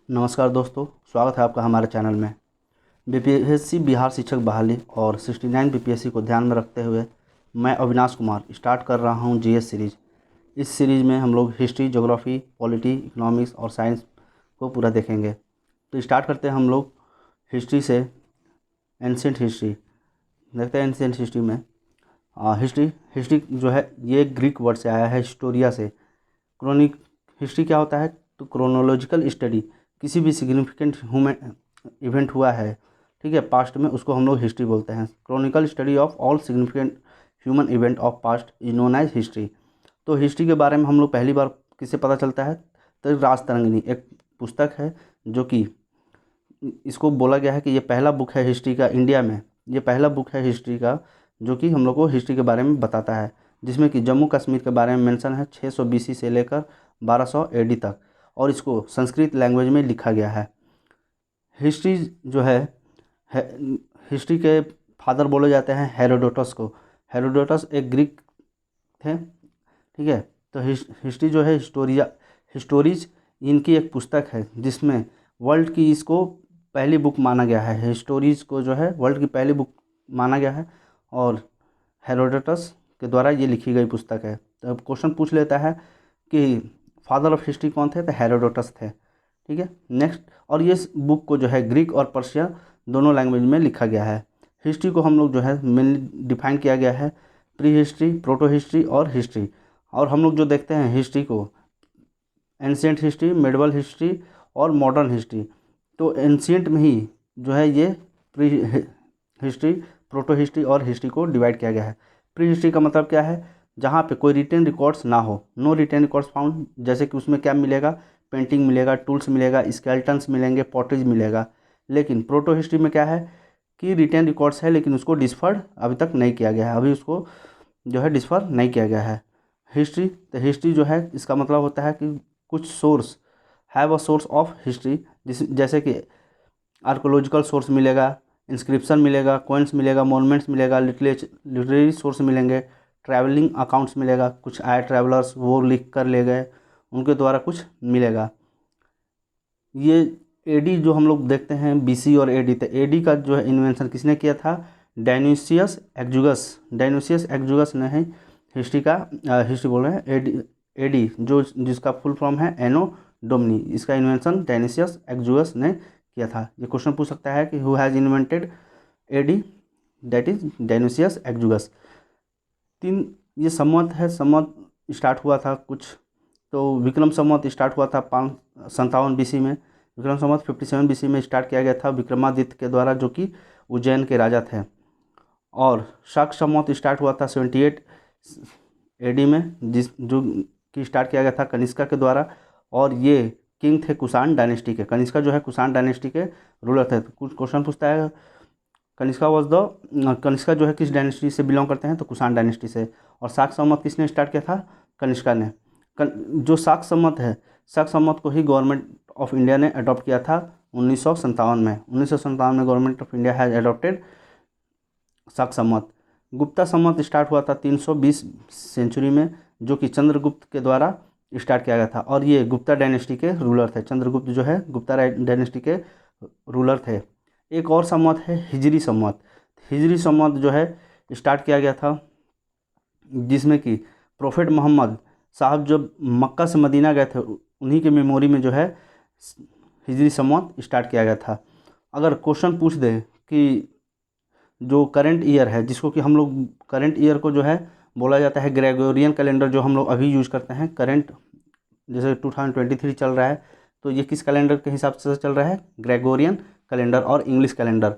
नमस्कार दोस्तों, स्वागत है आपका हमारे चैनल में। बीपीएससी बिहार शिक्षक बहाली और 69 बीपीएससी को ध्यान में रखते हुए मैं अविनाश कुमार स्टार्ट कर रहा हूं जीएस सीरीज। इस सीरीज में हम लोग हिस्ट्री, ज्योग्राफी, पॉलिटी, इकोनॉमिक्स और साइंस को पूरा देखेंगे। तो स्टार्ट करते हैं हम लोग हिस्ट्री से। एंशिएंट हिस्ट्री देखते हैं। एंशिएंट हिस्ट्री में हिस्ट्री हिस्ट्री जो है ये ग्रीक वर्ड से आया है, हिस्टोरिया से। क्रोनिक हिस्ट्री क्या होता है? तो क्रोनोलॉजिकल स्टडी, किसी भी सिग्निफिकेंट ह्यूमन इवेंट हुआ है, ठीक है, पास्ट में, उसको हम लोग हिस्ट्री बोलते हैं। Chronicle study of all significant human event of past is known as history. तो हिस्ट्री के बारे में हम लोग पहली बार किससे पता चलता है? तो राजतरंगिणी एक पुस्तक है, जो कि इसको बोला गया है कि ये पहला बुक है हिस्ट्री का इंडिया में। ये पहला बुक है हिस्ट्री का जो कि हम लोग को हिस्ट्री के बारे में बताता है, जिसमें कि जम्मू कश्मीर के बारे में मेंशन है 600 बीसी से लेकर 1200 एडी तक, और इसको संस्कृत लैंग्वेज में लिखा गया है। हिस्ट्री जो है हिस्ट्री के फादर बोले जाते हैं हेरोडोटस को। हेरोडोटस एक ग्रीक थे, ठीक है। तो हिस्ट्री जो है हिस्टोरीज इनकी एक पुस्तक है, जिसमें वर्ल्ड की इसको पहली बुक माना गया है। हिस्टोरीज को जो है वर्ल्ड की पहली बुक माना गया है, और हेरोडोटस के द्वारा ये लिखी गई पुस्तक है। तो अब क्वेश्चन पूछ लेता है कि फादर ऑफ हिस्ट्री कौन थे? तो हेरोडोटस थे, ठीक है। नेक्स्ट, और ये बुक को जो है ग्रीक और पर्शिया दोनों लैंग्वेज में लिखा गया है। हिस्ट्री को हम लोग जो है मेनली डिफाइन किया गया है प्री हिस्ट्री, प्रोटो हिस्ट्री और हिस्ट्री। और हम लोग जो देखते हैं हिस्ट्री को एंशिएंट हिस्ट्री, मेडिवल हिस्ट्री और मॉडर्न हिस्ट्री। तो एंशिएंट में ही जो है ये प्री हिस्ट्री, प्रोटो हिस्ट्री और हिस्ट्री को डिवाइड किया गया है। प्री हिस्ट्री का मतलब क्या है? जहाँ पे कोई रिटेन रिकॉर्ड्स ना हो, नो रिटेन रिकॉर्ड्स फाउंड। जैसे कि उसमें क्या मिलेगा? पेंटिंग मिलेगा, टूल्स मिलेगा, स्केल्टन्स मिलेंगे, पॉटरीज मिलेगा। लेकिन प्रोटो हिस्ट्री में क्या है कि रिटेन रिकॉर्ड्स है, लेकिन उसको डिस्फर्ड अभी तक नहीं किया गया है, अभी उसको जो है डिस्फर नहीं किया गया है। हिस्ट्री, तो हिस्ट्री जो है इसका मतलब होता है कि कुछ source, have a source of history, जैसे कि आर्कोलॉजिकल सोर्स मिलेगा, इंस्क्रिप्शन मिलेगा, कॉइन्स मिलेगा, मोनूमेंट्स मिलेगा, लिटरेरी सोर्स मिलेंगे, ट्रैवलिंग अकाउंट्स मिलेगा, कुछ आए ट्रैवलर्स वो लिख कर ले गए, उनके द्वारा कुछ मिलेगा। ये एडी जो हम लोग देखते हैं बीसी और एडी, तो एडी का जो है इन्वेंशन किसने किया था? डायन्यूसियस एक्जुगस। डायन्यूसियस एक्जुगस ने है हिस्ट्री का हिस्ट्री बोल रहे हैं एडी। एडी जो जिसका फुल फॉर्म है एनो डोमिनी, इसका इन्वेंशन डायन्यूसियस एक्जुगस ने किया था। ये क्वेश्चन पूछ सकता है कि who has invented AD? That is Dionysius Exiguus. तीन ये संवत है, संवत स्टार्ट हुआ था कुछ, तो विक्रम संवत स्टार्ट हुआ था 557 बीसी में। विक्रम संवत 57 बीसी में स्टार्ट किया गया था विक्रमादित्य के द्वारा, जो कि उज्जैन के राजा थे। और शाक संवत स्टार्ट हुआ था 78 एडी में, जो कि स्टार्ट किया गया था कनिष्का के द्वारा। और ये किंग थे कुषाण डायनेस्टी के। कनिष्का जो है कुषाण डायनेस्टी के रूलर थे। तो कुछ क्वेश्चन पूछता है कनिष्का जो है किस डायनेस्टी से बिलोंग करते हैं? तो कुषाण डायनेस्टी से। और शाक संवत किसने स्टार्ट किया था? कनिष्का ने। जो शाक संवत है, शाक संवत को ही गवर्नमेंट ऑफ इंडिया ने अडॉप्ट किया था 1957 में। 1957 में government of India has adopted शाक संवत। गुप्ता संवत स्टार्ट हुआ था 320 सेंचुरी में, जो कि चंद्रगुप्त के द्वारा स्टार्ट किया गया था। और ये गुप्ता डायनेस्टी के रूलर थे। चंद्रगुप्त जो है गुप्ता डायनेस्टी के रूलर थे। एक और संवत है हिजरी संवत। हिजरी संवत जो है स्टार्ट किया गया था, जिसमें कि प्रोफेट मोहम्मद साहब जब मक्का से मदीना गए थे, उन्हीं के मेमोरी में जो है हिजरी संवत स्टार्ट किया गया था। अगर क्वेश्चन पूछ दे कि जो करंट ईयर है, जिसको कि हम लोग करंट ईयर को जो है बोला जाता है ग्रेगोरियन कैलेंडर, जो हम लोग अभी यूज़ करते हैं करंट, जैसे 2023 चल रहा है, तो ये किस कैलेंडर के हिसाब से चल रहा है? ग्रेगोरियन कैलेंडर और इंग्लिश कैलेंडर।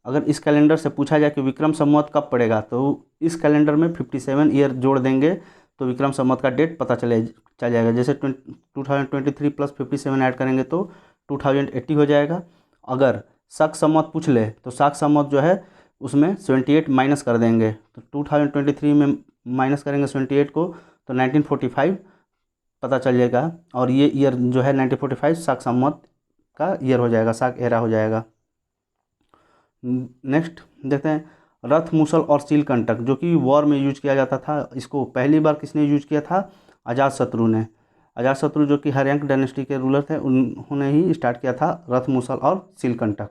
अगर इस कैलेंडर से पूछा जाए कि विक्रम संवत कब पड़ेगा, तो इस कैलेंडर में 57 ईयर जोड़ देंगे तो विक्रम संवत का डेट पता चल जाएगा। जैसे 2023 प्लस 57 ऐड करेंगे तो 2080 हो जाएगा। अगर शक संवत पूछ ले तो शक संवत जो है उसमें 78 माइनस कर देंगे, तो 2023 में माइनस करेंगे 78 को, तो 1945 पता चल जाएगा। और ये ईयर जो है 1945 शाक संवत का ईयर हो जाएगा, शाक एरा हो जाएगा। नेक्स्ट देखते हैं रथ, मूसल और शीलकंटक, जो कि वॉर में यूज किया जाता था। इसको पहली बार किसने यूज किया था? अजातशत्रु ने। अजातशत्रु जो कि हर्यंक डायनेस्टी के रूलर थे, उन्होंने ही स्टार्ट किया था रथ मूसल और शिलकंटक।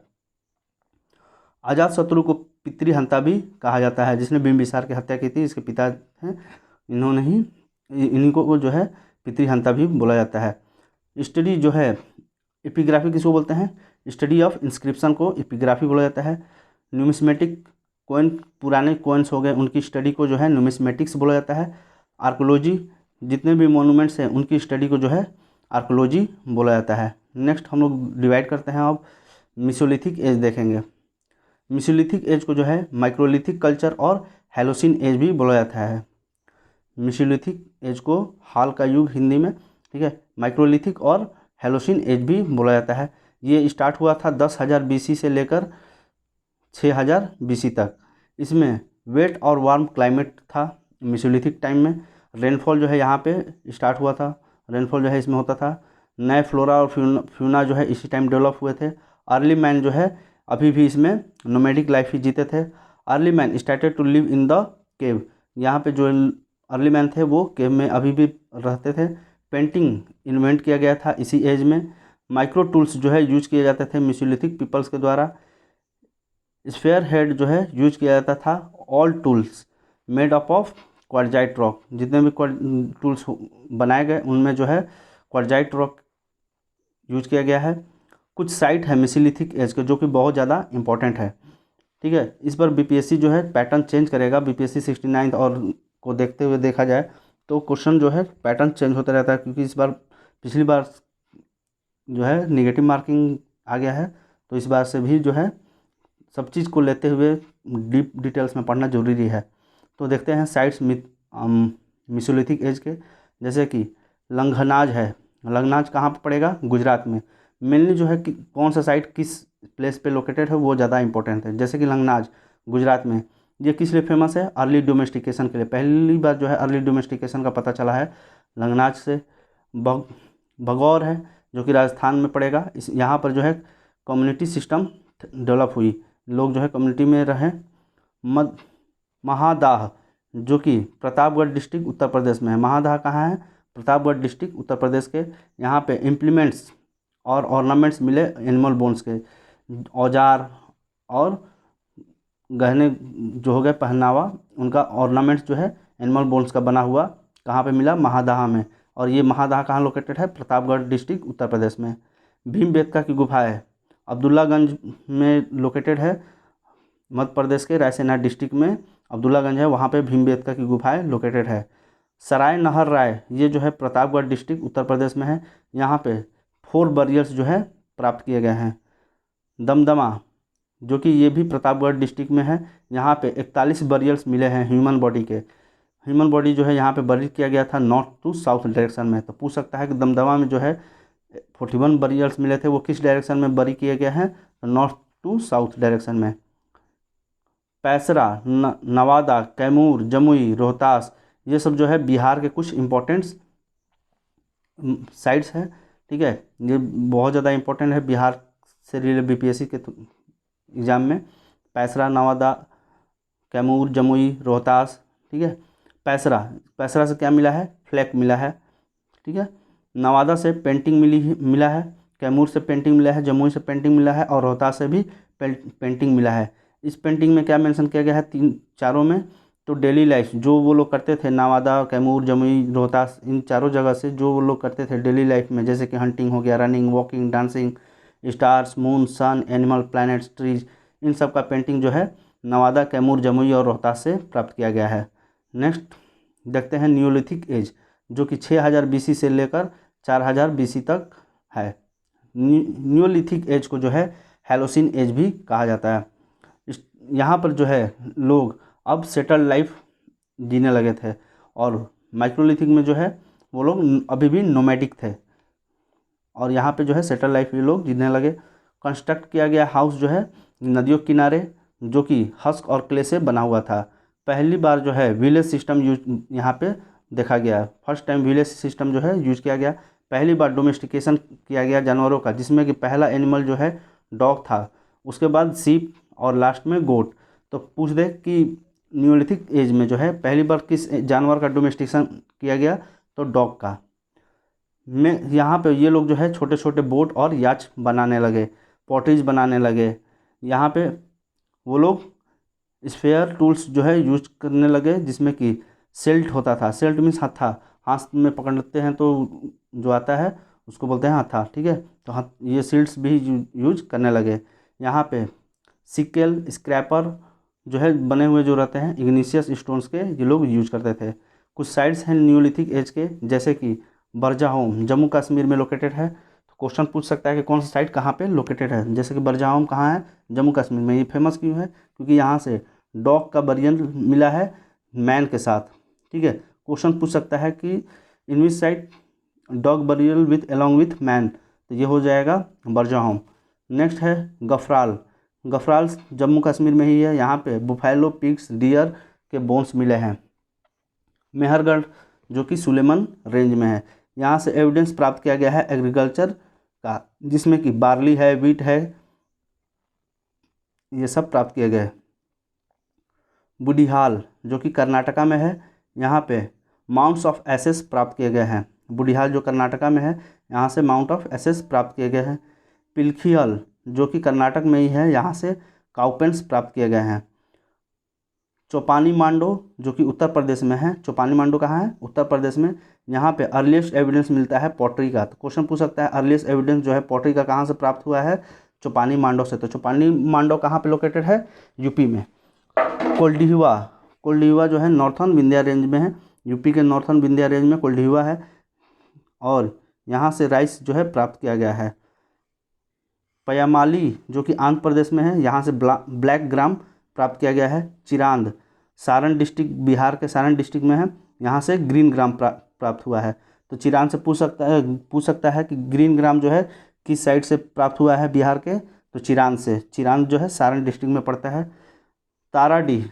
अजातशत्रु को पितृहंता भी कहा जाता है, जिसने बिंबिसार की हत्या की थी, इसके पिता हैं, इन्होंने ही, इन्हीं को जो है पितृहंता भी बोला जाता है। स्टडी जो है एपिग्राफी किसको बोलते हैं? स्टडी ऑफ इंस्क्रिप्शन को एपिग्राफी बोला जाता है। न्यूमिस्मेटिक कॉइन, पुराने कॉइन्स हो गए, उनकी स्टडी को जो है न्यूमिस्मेटिक्स बोला जाता है। आर्कोलॉजी, जितने भी मॉन्यूमेंट्स हैं उनकी स्टडी को जो है आर्कोलॉजी बोला जाता है। नेक्स्ट हम लोग डिवाइड करते हैं, अब मिसोलिथिक एज देखेंगे। मिसोलिथिक एज को जो है माइक्रोलिथिक कल्चर और हैलोसिन एज भी बोला जाता है। मिसोलिथिक एज को हाल का युग हिंदी में, ठीक है, माइक्रोलिथिक और हैलोसिन एज भी बोला जाता है। ये स्टार्ट हुआ था 10,000 BC से लेकर 6,000 BC तक। इसमें वेट और वार्म क्लाइमेट था मिसोलिथिक टाइम में। रेनफॉल जो है यहाँ पे स्टार्ट हुआ था, रेनफॉल जो है इसमें होता था। नए फ्लोरा और फ्यूना जो है इसी टाइम डेवलप हुए थे। अर्ली मैन जो है अभी भी इसमें नोमैडिक लाइफ ही जीते थे। Early man started to live in the cave, यहाँ पे जो अर्ली मैन थे वो केव में अभी भी रहते थे। पेंटिंग इन्वेंट किया गया था इसी एज में। माइक्रो टूल्स जो है यूज किए जाते थे मिसोलिथिक पीपल्स के द्वारा। स्फेयर हेड जो है यूज किया जाता था। All tools made up of quartzite rock, जितने भी टूल्स बनाए गए उनमें जो है क्वार्जाइट रॉक यूज किया गया है। कुछ साइट है मिसोलिथिक एज के जो कि बहुत ज़्यादा इंपॉर्टेंट है, ठीक है। इस पर बीपीएससी जो है पैटर्न चेंज करेगा। बीपीएससी 69 और को देखते हुए देखा जाए तो क्वेश्चन जो है पैटर्न चेंज होता रहता है, क्योंकि इस बार पिछली बार जो है नेगेटिव मार्किंग आ गया है, तो इस बार से भी जो है सब चीज़ को लेते हुए डीप डिटेल्स में पढ़ना जरूरी है। तो देखते हैं साइट्स मिसोलिथिक एज के, जैसे कि लंघनाज है। लंघनाज कहाँ पर पड़ेगा? गुजरात में। मेनली जो है कि कौन सा साइट किस प्लेस पे लोकेटेड है वो ज़्यादा इंपॉर्टेंट है। जैसे कि लंघनाज गुजरात में, ये किस लिए फेमस है? अर्ली डोमेस्टिकेशन के लिए। पहली बार जो है अर्ली डोमेस्टिकेशन का पता चला है लंघनाज से। भगौर है जो कि राजस्थान में पड़ेगा। इस यहाँ पर जो है कम्युनिटी सिस्टम डेवलप हुई, लोग जो है कम्युनिटी में रहे। महादाह जो कि प्रतापगढ़ डिस्ट्रिक्ट उत्तर प्रदेश में है। महादाह कहाँ है? प्रतापगढ़ डिस्ट्रिक्ट उत्तर प्रदेश के। यहाँ पे इम्प्लीमेंट्स और ऑर्नामेंट्स मिले एनिमल बोन्स के, औजार और गहने जो हो गए पहनावा, उनका ऑर्नामेंट्स जो है एनिमल बोन्स का बना हुआ कहाँ पे मिला? महादाह में। और ये महादाह कहाँ लोकेटेड है? प्रतापगढ़ डिस्ट्रिक्ट उत्तर प्रदेश में। भीमबेटका की गुफा है अब्दुल्लागंज में लोकेटेड है, मध्य प्रदेश के रायसेना डिस्ट्रिक्ट में अब्दुल्लागंज है, वहाँ पे भीमबेटका की गुफाएं लोकेटेड है। सराय नहर राय ये जो है प्रतापगढ़ डिस्ट्रिक्ट उत्तर प्रदेश में है। यहाँ पे 4 बरियल्स जो है प्राप्त किए गए हैं। दमदमा जो कि ये भी प्रतापगढ़ डिस्ट्रिक्ट में है, यहाँ पे 41 बरियल्स मिले हैं ह्यूमन बॉडी के। ह्यूमन बॉडी जो है यहाँ पे बरी किया गया था नॉर्थ टू साउथ डायरेक्शन में। तो पूछ सकता है कि दमदमा में जो है 41 बरियल्स मिले थे वो किस डायरेक्शन में बरी किए गए हैं? तो नॉर्थ टू साउथ डायरेक्शन में। पैसरा, नवादा, कैमूर, जमुई, रोहतास, ये सब जो है बिहार के कुछ इम्पोर्टेंट साइट्स हैं, ठीक है। ये बहुत ज़्यादा इम्पोर्टेंट है बिहार से रिलेटेड बीपीएससी के एग्ज़ाम में। पैसरा, नवादा, कैमूर, जमुई, रोहतास, ठीक है। पैसरा से क्या मिला है? फ्लैग मिला है, ठीक है। नवादा से पेंटिंग मिला है, कैमूर से पेंटिंग मिला है, जमुई से पेंटिंग मिला है और रोहतास से भी पेंटिंग मिला है। इस पेंटिंग में क्या मेंशन किया गया है? चारों में तो डेली लाइफ जो वो लोग करते थे, नवादा, कैमूर, जमुई, रोहतास, इन चारों जगह से जो वो लोग करते थे डेली लाइफ में, जैसे कि हंटिंग हो गया, running, walking, dancing, stars, moon, sun, animal, planets, trees, इन सब का पेंटिंग जो है नवादा, कैमूर, जमुई और रोहतास से प्राप्त किया गया है। नेक्स्ट देखते हैं न्यूलिथिक एज, जो कि 6000 BC से लेकर 4000 BC तक है। न्यूलिथिक एज को जो है हैलोसिन एज भी कहा जाता है। यहाँ पर जो है लोग अब सेटल लाइफ जीने लगे थे, और माइक्रोलिथिक में जो है वो लोग अभी भी नोमैडिक थे, और यहाँ पे जो है सेटल लाइफ ये लोग जीने लगे। कंस्ट्रक्ट किया गया हाउस जो है नदियों के किनारे, जो कि हस्क और क्ले से बना हुआ था। पहली बार जो है विलेज सिस्टम यूज यहाँ पे देखा गया। फर्स्ट टाइम विलेज सिस्टम जो है यूज किया गया। पहली बार डोमेस्टिकेशन किया गया जानवरों का, जिसमें कि पहला एनिमल जो है डॉग था, उसके बाद सीप और लास्ट में गोट। तो पूछ दे कि न्यूलिथिक एज में जो है पहली बार किस जानवर का डोमेस्टिकेशन किया गया? तो डॉग का। में यहाँ पे ये लोग जो है छोटे छोटे बोट और याच बनाने लगे, पॉटरीज बनाने लगे। यहाँ पे वो लोग स्फेयर टूल्स जो है यूज करने लगे, जिसमें कि सिल्ट होता था। सिल्ट मीन्स हत्था, हाथ में पकड़ते हैं तो जो आता है उसको बोलते हैं हत्था, ठीक है। तो हाथ ये सिल्ट्स भी यूज करने लगे। यहाँ पे सिक्केल, स्क्रैपर जो है बने हुए जो रहते हैं इग्निशियस स्टोन्स के, ये लोग यूज करते थे। कुछ साइट्स हैं न्यूलिथिक एज के, जैसे कि बरजाहोम जम्मू कश्मीर में लोकेटेड है। तो क्वेश्चन पूछ सकता है कि कौन सा साइट कहाँ पे लोकेटेड है। जैसे कि बरजाहोम कहाँ है, जम्मू कश्मीर में। ये फेमस क्यों है, क्योंकि यहाँ से डॉग का बरियल मिला है मैन के साथ, ठीक है। क्वेश्चन पूछ सकता है कि in which site dog buried with along with man, तो ये हो जाएगा बरजाहोम। नेक्स्ट है गफराल। गफराल जम्मू कश्मीर में ही है। यहाँ पे बुफैलो, पिग्स, डियर के बोन्स मिले हैं। मेहरगढ़ जो कि सुलेमान रेंज में है। यहाँ से एविडेंस प्राप्त किया गया है एग्रीकल्चर का, जिसमें कि बार्ली है, वीट है, ये सब प्राप्त किए गए। बुडिहाल जो कि कर्नाटका में है, यहाँ पे माउंट्स ऑफ एसेस प्राप्त किए गए हैं। बुडिहाल जो कर्नाटका में है, यहाँ से माउंट ऑफ एसेस प्राप्त किए गए हैं। पिलखियल जो कि कर्नाटक में ही है, यहाँ से काउपेंस प्राप्त किए गए हैं। चौपानी मांडो जो कि उत्तर प्रदेश में है। चौपानी मांडो कहाँ है, उत्तर प्रदेश में। यहाँ पे अर्लीस्ट एविडेंस मिलता है पॉटरी का। तो क्वेश्चन पूछ सकता है अर्लीस्ट एविडेंस जो है पॉटरी का कहाँ से प्राप्त हुआ है, चौपानी मांडो से। तो चौपानी मांडो कहाँ पे लोकेटेड है, यूपी में। कोल्डिहुआ, कोल्डिहुआ जो है नॉर्थन विंध्या रेंज में है, यूपी के नॉर्थन विंध्या रेंज में कोल्डिहुआ है। और यहाँ से राइस जो है प्राप्त किया गया है। पयामाली जो कि आंध्र प्रदेश में है, यहाँ से ब्लैक ग्राम प्राप्त किया गया है। चिरांद सारण डिस्ट्रिक्ट, बिहार के सारण डिस्ट्रिक्ट में है, यहाँ से ग्रीन ग्राम प्राप्त हुआ है। तो चिरांद से पूछ सकता है कि ग्रीन ग्राम जो है किस साइड से प्राप्त हुआ है बिहार के, तो चिरांद से। चिरांद जो है सारण डिस्ट्रिक्ट में पड़ता है। ताराडीह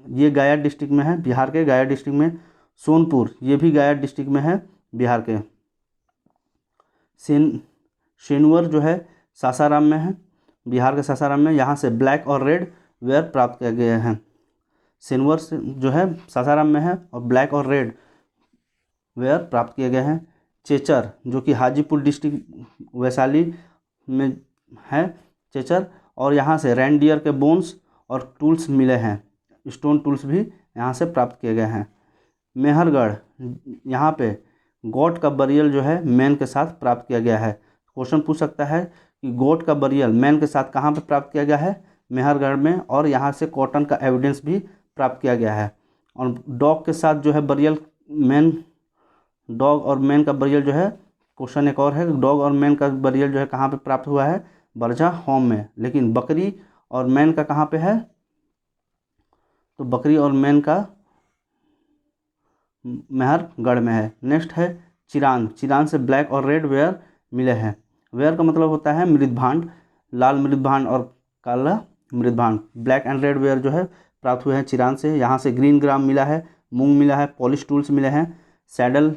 ये गया डिस्ट्रिक्ट में है, बिहार के गया डिस्ट्रिक्ट में। सोनपुर ये भी गया डिस्ट्रिक्ट में है, बिहार के। शेनवर जो है सासाराम में है, बिहार के सासाराम में। यहाँ से ब्लैक और रेड वेयर प्राप्त किए गए हैं। शेनवर जो है सासाराम में है और ब्लैक और रेड वेयर प्राप्त किए गए हैं। चेचर जो कि हाजीपुर डिस्ट्रिक्ट वैशाली में है, चेचर। और यहाँ से रेंडियर के बोन्स और टूल्स मिले हैं, स्टोन टूल्स भी यहाँ से प्राप्त किए गए हैं। मेहरगढ़ यहाँ पे गोट का बरियल जो है मैन के साथ प्राप्त किया गया है। क्वेश्चन पूछ सकता है कि गोट का बरियल मैन के साथ कहाँ पे प्राप्त किया गया है, मेहरगढ़ में। और यहाँ से कॉटन का एविडेंस भी प्राप्त किया गया है। और डॉग के साथ जो है बरियल मैन, डॉग और मैन का बरियल जो है, क्वेश्चन एक और है, डॉग और मैन का बरियल जो है कहाँ पे प्राप्त हुआ है, बरजाहोम में। लेकिन बकरी और मैन का कहाँ पे है, तो बकरी और मैन का मेहरगढ़ में है। नेक्स्ट है चिरांद। चिरांद से ब्लैक और रेड वेयर मिले हैं। वेयर का मतलब होता है मृदभांड, लाल मृदभांड और काला मृदभांड। ब्लैक एंड रेड वेयर जो है प्राप्त हुए हैं चिरांद से। यहाँ से ग्रीन ग्राम मिला है, मूंग मिला है, पॉलिश टूल्स मिले हैं, सैडल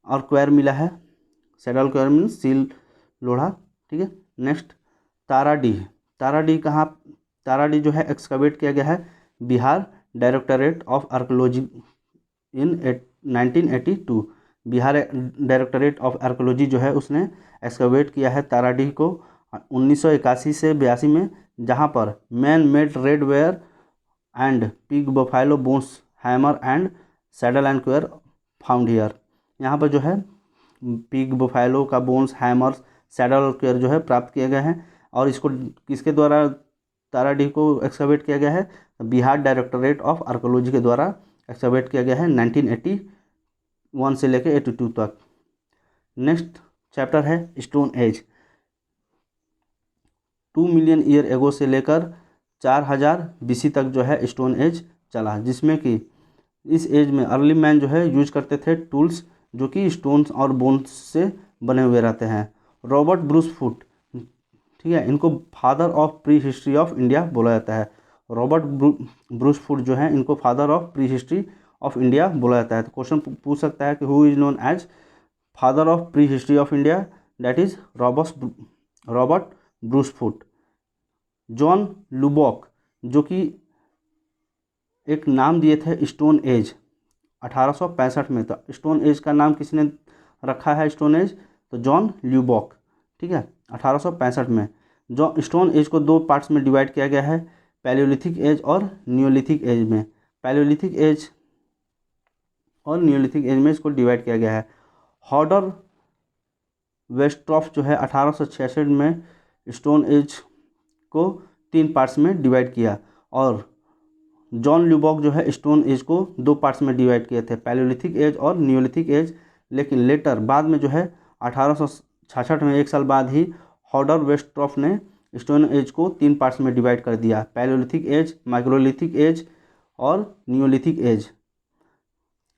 और क्वेर मिला है। सैडल क्वेर मीन्स सील लोढ़ा, ठीक है। नेक्स्ट ताराडीह। ताराडीह कहाँ, ताराडीह जो है एक्सकवेट किया गया है Bihar directorate of archaeology in 1982। Bihar directorate of archaeology जो है उसने एक्सकवेट किया है ताराडीह को 1981 से 82 में, जहाँ पर man made red ware and pig buffalo bones, hammer and saddle and queer found here. यहाँ पर जो है पिग बफैलो का बोन्स, हैमर, सैडल और क्वेयर जो है प्राप्त किए गए हैं। और इसको किसके द्वारा ताराडीह को एक्सकवेट किया गया है, बिहार डायरेक्टरेट ऑफ आर्कोलॉजी के द्वारा एक्सकवेट किया गया है 1981 से लेकर 82 तक। नेक्स्ट चैप्टर है stone age. 2 million year ago से लेकर 4000 BC तक जो है स्टोन एज चला, जिसमें कि इस एज में अर्ली मैन जो है यूज करते थे टूल्स जो कि स्टोन्स और बोन्स से बने हुए रहते हैं। रॉबर्ट ब्रूस फुट, ठीक है, इनको father of prehistory of India बोला जाता है। रॉबर्ट ब्रूस फुट जो है इनको father of prehistory of India बोला जाता है। तो क्वेश्चन पूछ सकता है कि who is known as father of prehistory of India, that is Robert Bruce Foote. John Lubbock जो कि एक नाम दिए थे स्टोन एज 1865 में। तो स्टोन एज का नाम किसने रखा है स्टोन एज, तो जॉन ल्यूबॉक, ठीक है, 1865 में। जो स्टोन एज को दो पार्ट्स में डिवाइड किया गया है, पैलियोलिथिक एज और नियोलिथिक एज में। पैलियोलिथिक एज और नियोलिथिक एज में इसको डिवाइड किया गया है। हॉडर वेस्ट्रॉफ जो है 1866 में स्टोन एज को 3 पार्ट्स में डिवाइड किया, और जॉन ल्यूबॉक जो है स्टोन एज को 2 पार्ट्स में डिवाइड किए थे, पैलियोलिथिक एज और नियोलिथिक एज। लेकिन लेटर बाद में जो है 1866 में 1 साल बाद ही हॉडर वेस्ट्रॉफ ने स्टोन एज को 3 पार्ट्स में डिवाइड कर दिया, पैलियोलिथिक एज, माइक्रोलिथिक एज और नियोलिथिक एज।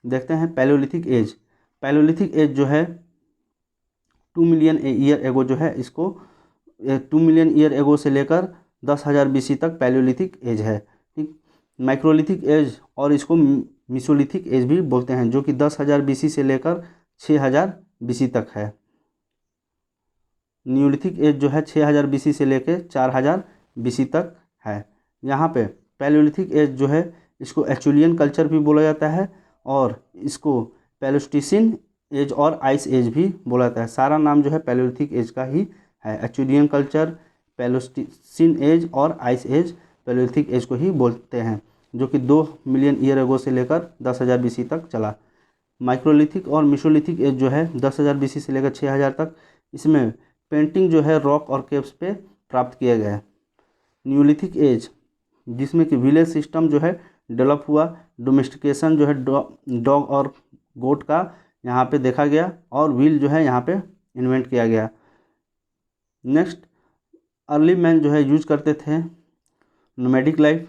देखते हैं पैलियोलिथिक एज। पैलियोलिथिक एज जो है 2 मिलियन ईयर एगो जो है, इसको 2 मिलियन ईयर एगो से लेकर 10,000 BC तक पैलियोलिथिक एज है, ठीक। माइक्रोलिथिक एज और इसको मिसोलिथिक एज भी बोलते हैं, जो कि 10,000 BC से लेकर 6,000 BC तक है। नियोलिथिक एज जो है 6,000 BC से लेकर 4,000 BC तक है। यहाँ पे पैलियोलिथिक एज जो है इसको एचुलियन कल्चर भी बोला जाता है, और इसको पैलेस्टीसिन एज और आइस एज भी बोला जाता है। सारा नाम जो है पैलियोलिथिक एज का ही है। एचुलियन कल्चर, पैलेस्टीसिन एज और आइस एज पैलियोलिथिक एज को ही बोलते हैं, जो कि 2 मिलियन ईयर एगो से लेकर 10,000 BC तक चला। माइक्रोलिथिक और मिसोलिथिक एज जो है 10,000 BC से लेकर 6,000 तक, इसमें पेंटिंग जो है रॉक और केव्स पे प्राप्त किया गया है। नियोलिथिक एज जिसमें कि विलेज सिस्टम जो है डेवलप हुआ, डोमेस्टिकेशन जो है डॉग और गोट का यहाँ पे देखा गया, और व्हील जो है यहाँ पे इन्वेंट किया गया। नेक्स्ट, अर्ली मैन जो है यूज करते थे नोमैडिक लाइफ।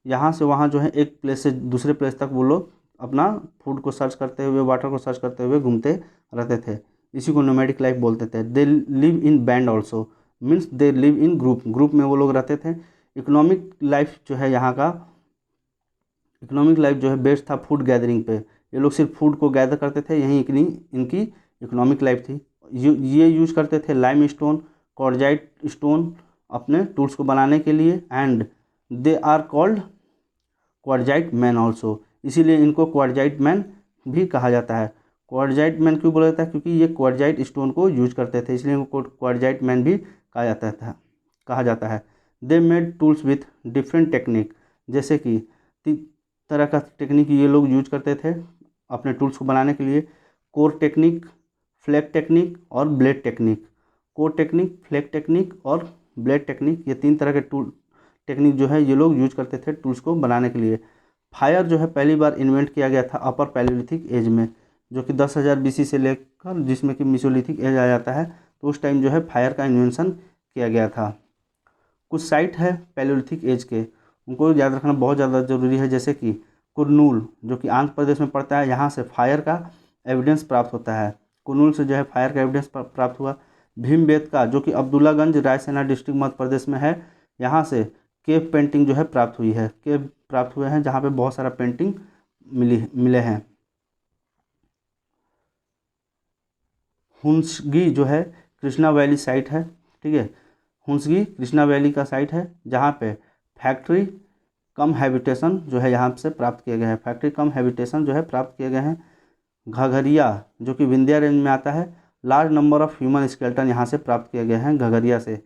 यहाँ से वहाँ जो है एक प्लेस से दूसरे प्लेस तक वो लोग अपना फूड को सर्च करते हुए, वाटर को सर्च करते हुए घूमते रहते थे, इसी को नोमैडिक लाइफ बोलते थे। They live in band also, means they live in group, group में वो लोग रहते थे। इकोनॉमिक लाइफ जो है यहाँ का, इकोनॉमिक लाइफ जो है बेस्ड था फूड गैदरिंग पे। ये लोग सिर्फ फूड को गैदर करते थे, यहीं इनकी इकोनॉमिक लाइफ थी। ये यूज करते थे लाइम स्टोन, क्वार्जाइट स्टोन अपने टूल्स को बनाने के लिए, and they are called quartzite man also, इसीलिए इनको क्वार्जाइट मैन भी कहा जाता है। क्वार्जाइट मैन क्यों बोला जाता है? क्योंकि ये क्वार्जाइट स्टोन को यूज करते थे, इसलिए इनको क्वार्जाइट मैन भी कहा जाता है। They made tools with different technique, जैसे कि 3 तरह का टेक्निक ये लोग यूज करते थे अपने टूल्स को बनाने के लिए। कोर टेक्निक, फ्लैग टेक्निक और blade technique. Core technique, flag technique और ब्लेड टेक्निक, ये 3 तरह के टेक्निक जो है ये लोग यूज करते थे टूल्स को बनाने के लिए। फायर जो है पहली बार इन्वेंट किया गया था अपर पैलियोलिथिक एज में, जो कि 10,000 BC से लेकर, जिसमें कि मिसोलिथिक एज आ जाता है, तो उस टाइम जो है फायर का इन्वेंशन किया गया था। कुछ साइट है पैलियोलिथिक एज के, उनको याद रखना बहुत ज़्यादा ज़रूरी है, जैसे कि कुरनूल जो कि आंध्र प्रदेश में पड़ता है, यहाँ से फायर का एविडेंस प्राप्त होता है। कुरनूल से जो है फायर का एविडेंस प्राप्त हुआ। भीमबेटका जो कि अब्दुल्लागंज रायसेना डिस्ट्रिक्ट मध्य प्रदेश में है, यहाँ से केव पेंटिंग जो है प्राप्त हुई है, केव प्राप्त हुए हैं जहाँ पे बहुत सारा पेंटिंग मिले हैं। हुंसगी जो है कृष्णा वैली साइट है, ठीक है, हुंसगी कृष्णा वैली का साइट है, जहाँ पे फैक्ट्री कम हैबिटेशन जो है यहाँ से प्राप्त किए गए हैं, फैक्ट्री कम हैबिटेशन जो है प्राप्त किए गए हैं। घघरिया जो कि विंध्या रेंज में आता है, large number of human skeleton यहाँ से प्राप्त किए गए हैं घघरिया से।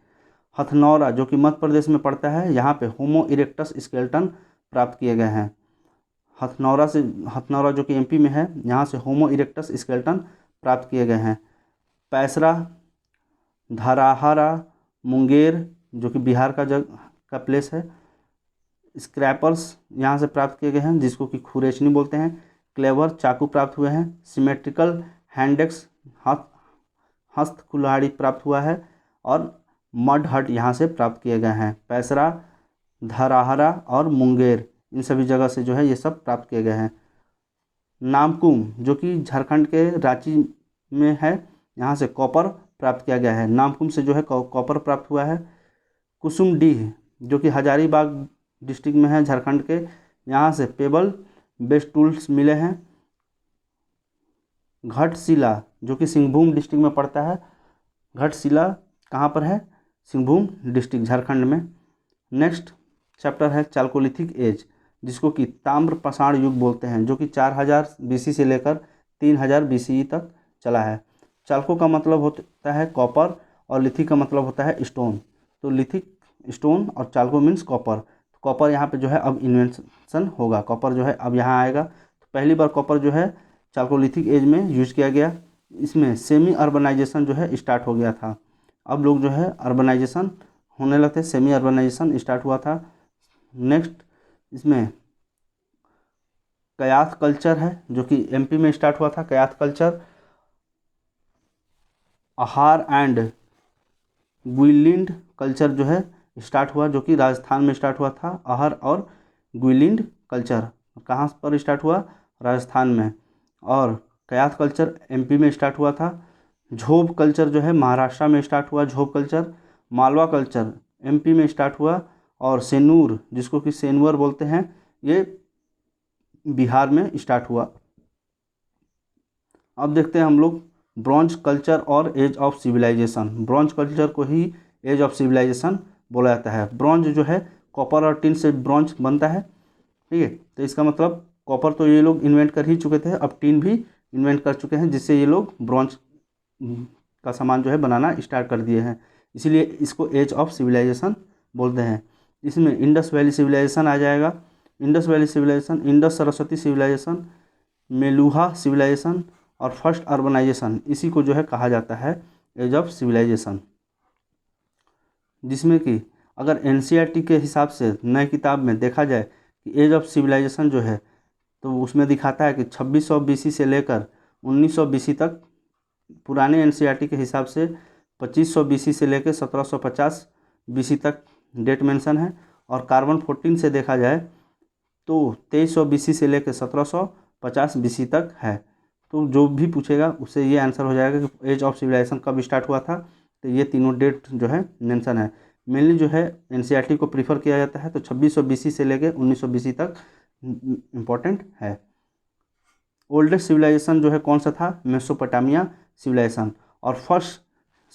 हथनौरा जो कि मध्य प्रदेश में पड़ता है, यहाँ पे होमो इरेक्टस स्केलेटन प्राप्त किए गए हैं। हथनौरा जो कि MP में है, यहाँ से होमो इरेक्टस स्केलेटन प्राप्त किए गए हैं। पैसरा, धराहरा, मुंगेर जो कि बिहार का प्लेस है, स्क्रैपर्स यहाँ से प्राप्त किए गए हैं, जिसको कि खुरेचनी बोलते हैं। क्लेवर चाकू प्राप्त हुए हैं। सिमेट्रिकल हैंडेक्स हस्त कुल्हाड़ी प्राप्त हुआ है, और मड हट यहाँ से प्राप्त किए गए हैं। पैसरा, धराहरा और मुंगेर, इन सभी जगह से जो है ये सब प्राप्त किए गए हैं। नामकुम जो कि झारखंड के रांची में है, यहाँ से कॉपर प्राप्त किया गया है। नामकुम से जो है कॉपर प्राप्त हुआ है। कुसुमडीह जो कि हजारीबाग डिस्ट्रिक्ट में है झारखंड के, यहाँ से पेबल बेस्ड टूल्स मिले हैं। घटशिला जो कि सिंहभूम डिस्ट्रिक्ट में पड़ता है, घटशिला कहाँ पर है? सिंहभूम डिस्ट्रिक्ट झारखंड में। नेक्स्ट चैप्टर है चालकोलिथिक एज, जिसको कि ताम्र पाषाण युग बोलते हैं, जो कि 4000 BC से लेकर 3000 BC तक चला है। चालको का मतलब होता है कॉपर और लिथिक का मतलब होता है स्टोन। तो लिथिक स्टोन और चालको मीन्स कॉपर। तो कॉपर यहाँ पे जो है अब इन्वेंशन होगा, कॉपर जो है अब यहाँ आएगा। तो पहली बार कॉपर जो है चालकोलिथिक एज में यूज किया गया। इसमें सेमी अर्बनाइजेशन जो है स्टार्ट हो गया था। अब लोग जो है अर्बनाइजेशन होने लगते, सेमी अर्बनाइजेशन स्टार्ट हुआ था। नेक्स्ट इसमें कयाथ कल्चर है जो कि एमपी में स्टार्ट हुआ था। कयाथ कल्चर आहार एंड ग्विलिंड कल्चर जो है स्टार्ट हुआ, जो कि राजस्थान में स्टार्ट हुआ था। आहार और ग्विलिंड कल्चर कहाँ पर स्टार्ट हुआ? राजस्थान में। और कयाथ कल्चर एमपी में स्टार्ट हुआ था। झोब कल्चर जो है महाराष्ट्र में स्टार्ट हुआ। झोब कल्चर मालवा कल्चर एमपी में स्टार्ट हुआ। और सेनूर, जिसको कि सेनुअर बोलते हैं, ये बिहार में स्टार्ट हुआ। अब देखते हैं हम लोग ब्रॉन्ज कल्चर और age of civilisation. Bronze culture को ही एज ऑफ सिविलाइजेशन बोला जाता है। ब्रॉन्ज जो है कॉपर और टिन से ब्रॉन्ज बनता है, ठीक है। तो इसका मतलब कॉपर तो ये लोग इन्वेंट कर ही चुके थे, अब टिन भी इन्वेंट कर चुके हैं, जिससे ये लोग ब्रॉन्ज का सामान जो है बनाना स्टार्ट कर दिए हैं, इसीलिए इसको एज ऑफ सिविलाइजेशन बोलते हैं। इसमें इंडस वैली सिविलाइजेशन आ जाएगा। Indus valley civilisation, Indus Saraswati civilisation, Meluha civilisation और फर्स्ट अर्बनाइजेशन, इसी को जो है कहा जाता है एज ऑफ सिविलाइजेशन। जिसमें कि अगर एनसीईआरटी के हिसाब से नए किताब में देखा जाए कि एज ऑफ सिविलाइजेशन जो है, तो उसमें दिखाता है कि 2600 बीसी से लेकर 1900 बीसी तक। पुराने एनसीईआरटी के हिसाब से 2500 बीसी से लेकर 1750 बीसी तक डेट मेंशन है। और कार्बन 14 से देखा जाए तो 2300 बीसी से लेकर 1750 बीसी तक है। तो जो भी पूछेगा उससे ये आंसर हो जाएगा कि एज ऑफ सिविलाइजेशन कब स्टार्ट हुआ था। तो ये तीनों डेट जो है मेंशन है। मेनली जो है एनसीईआरटी को प्रीफर किया जाता है, तो 2600 बीसी से लेकर 1900 बीसी तक इम्पोर्टेंट है। ओल्डेस्ट सिविलाइजेशन जो है कौन सा था? Mesopotamia civilization. और फर्स्ट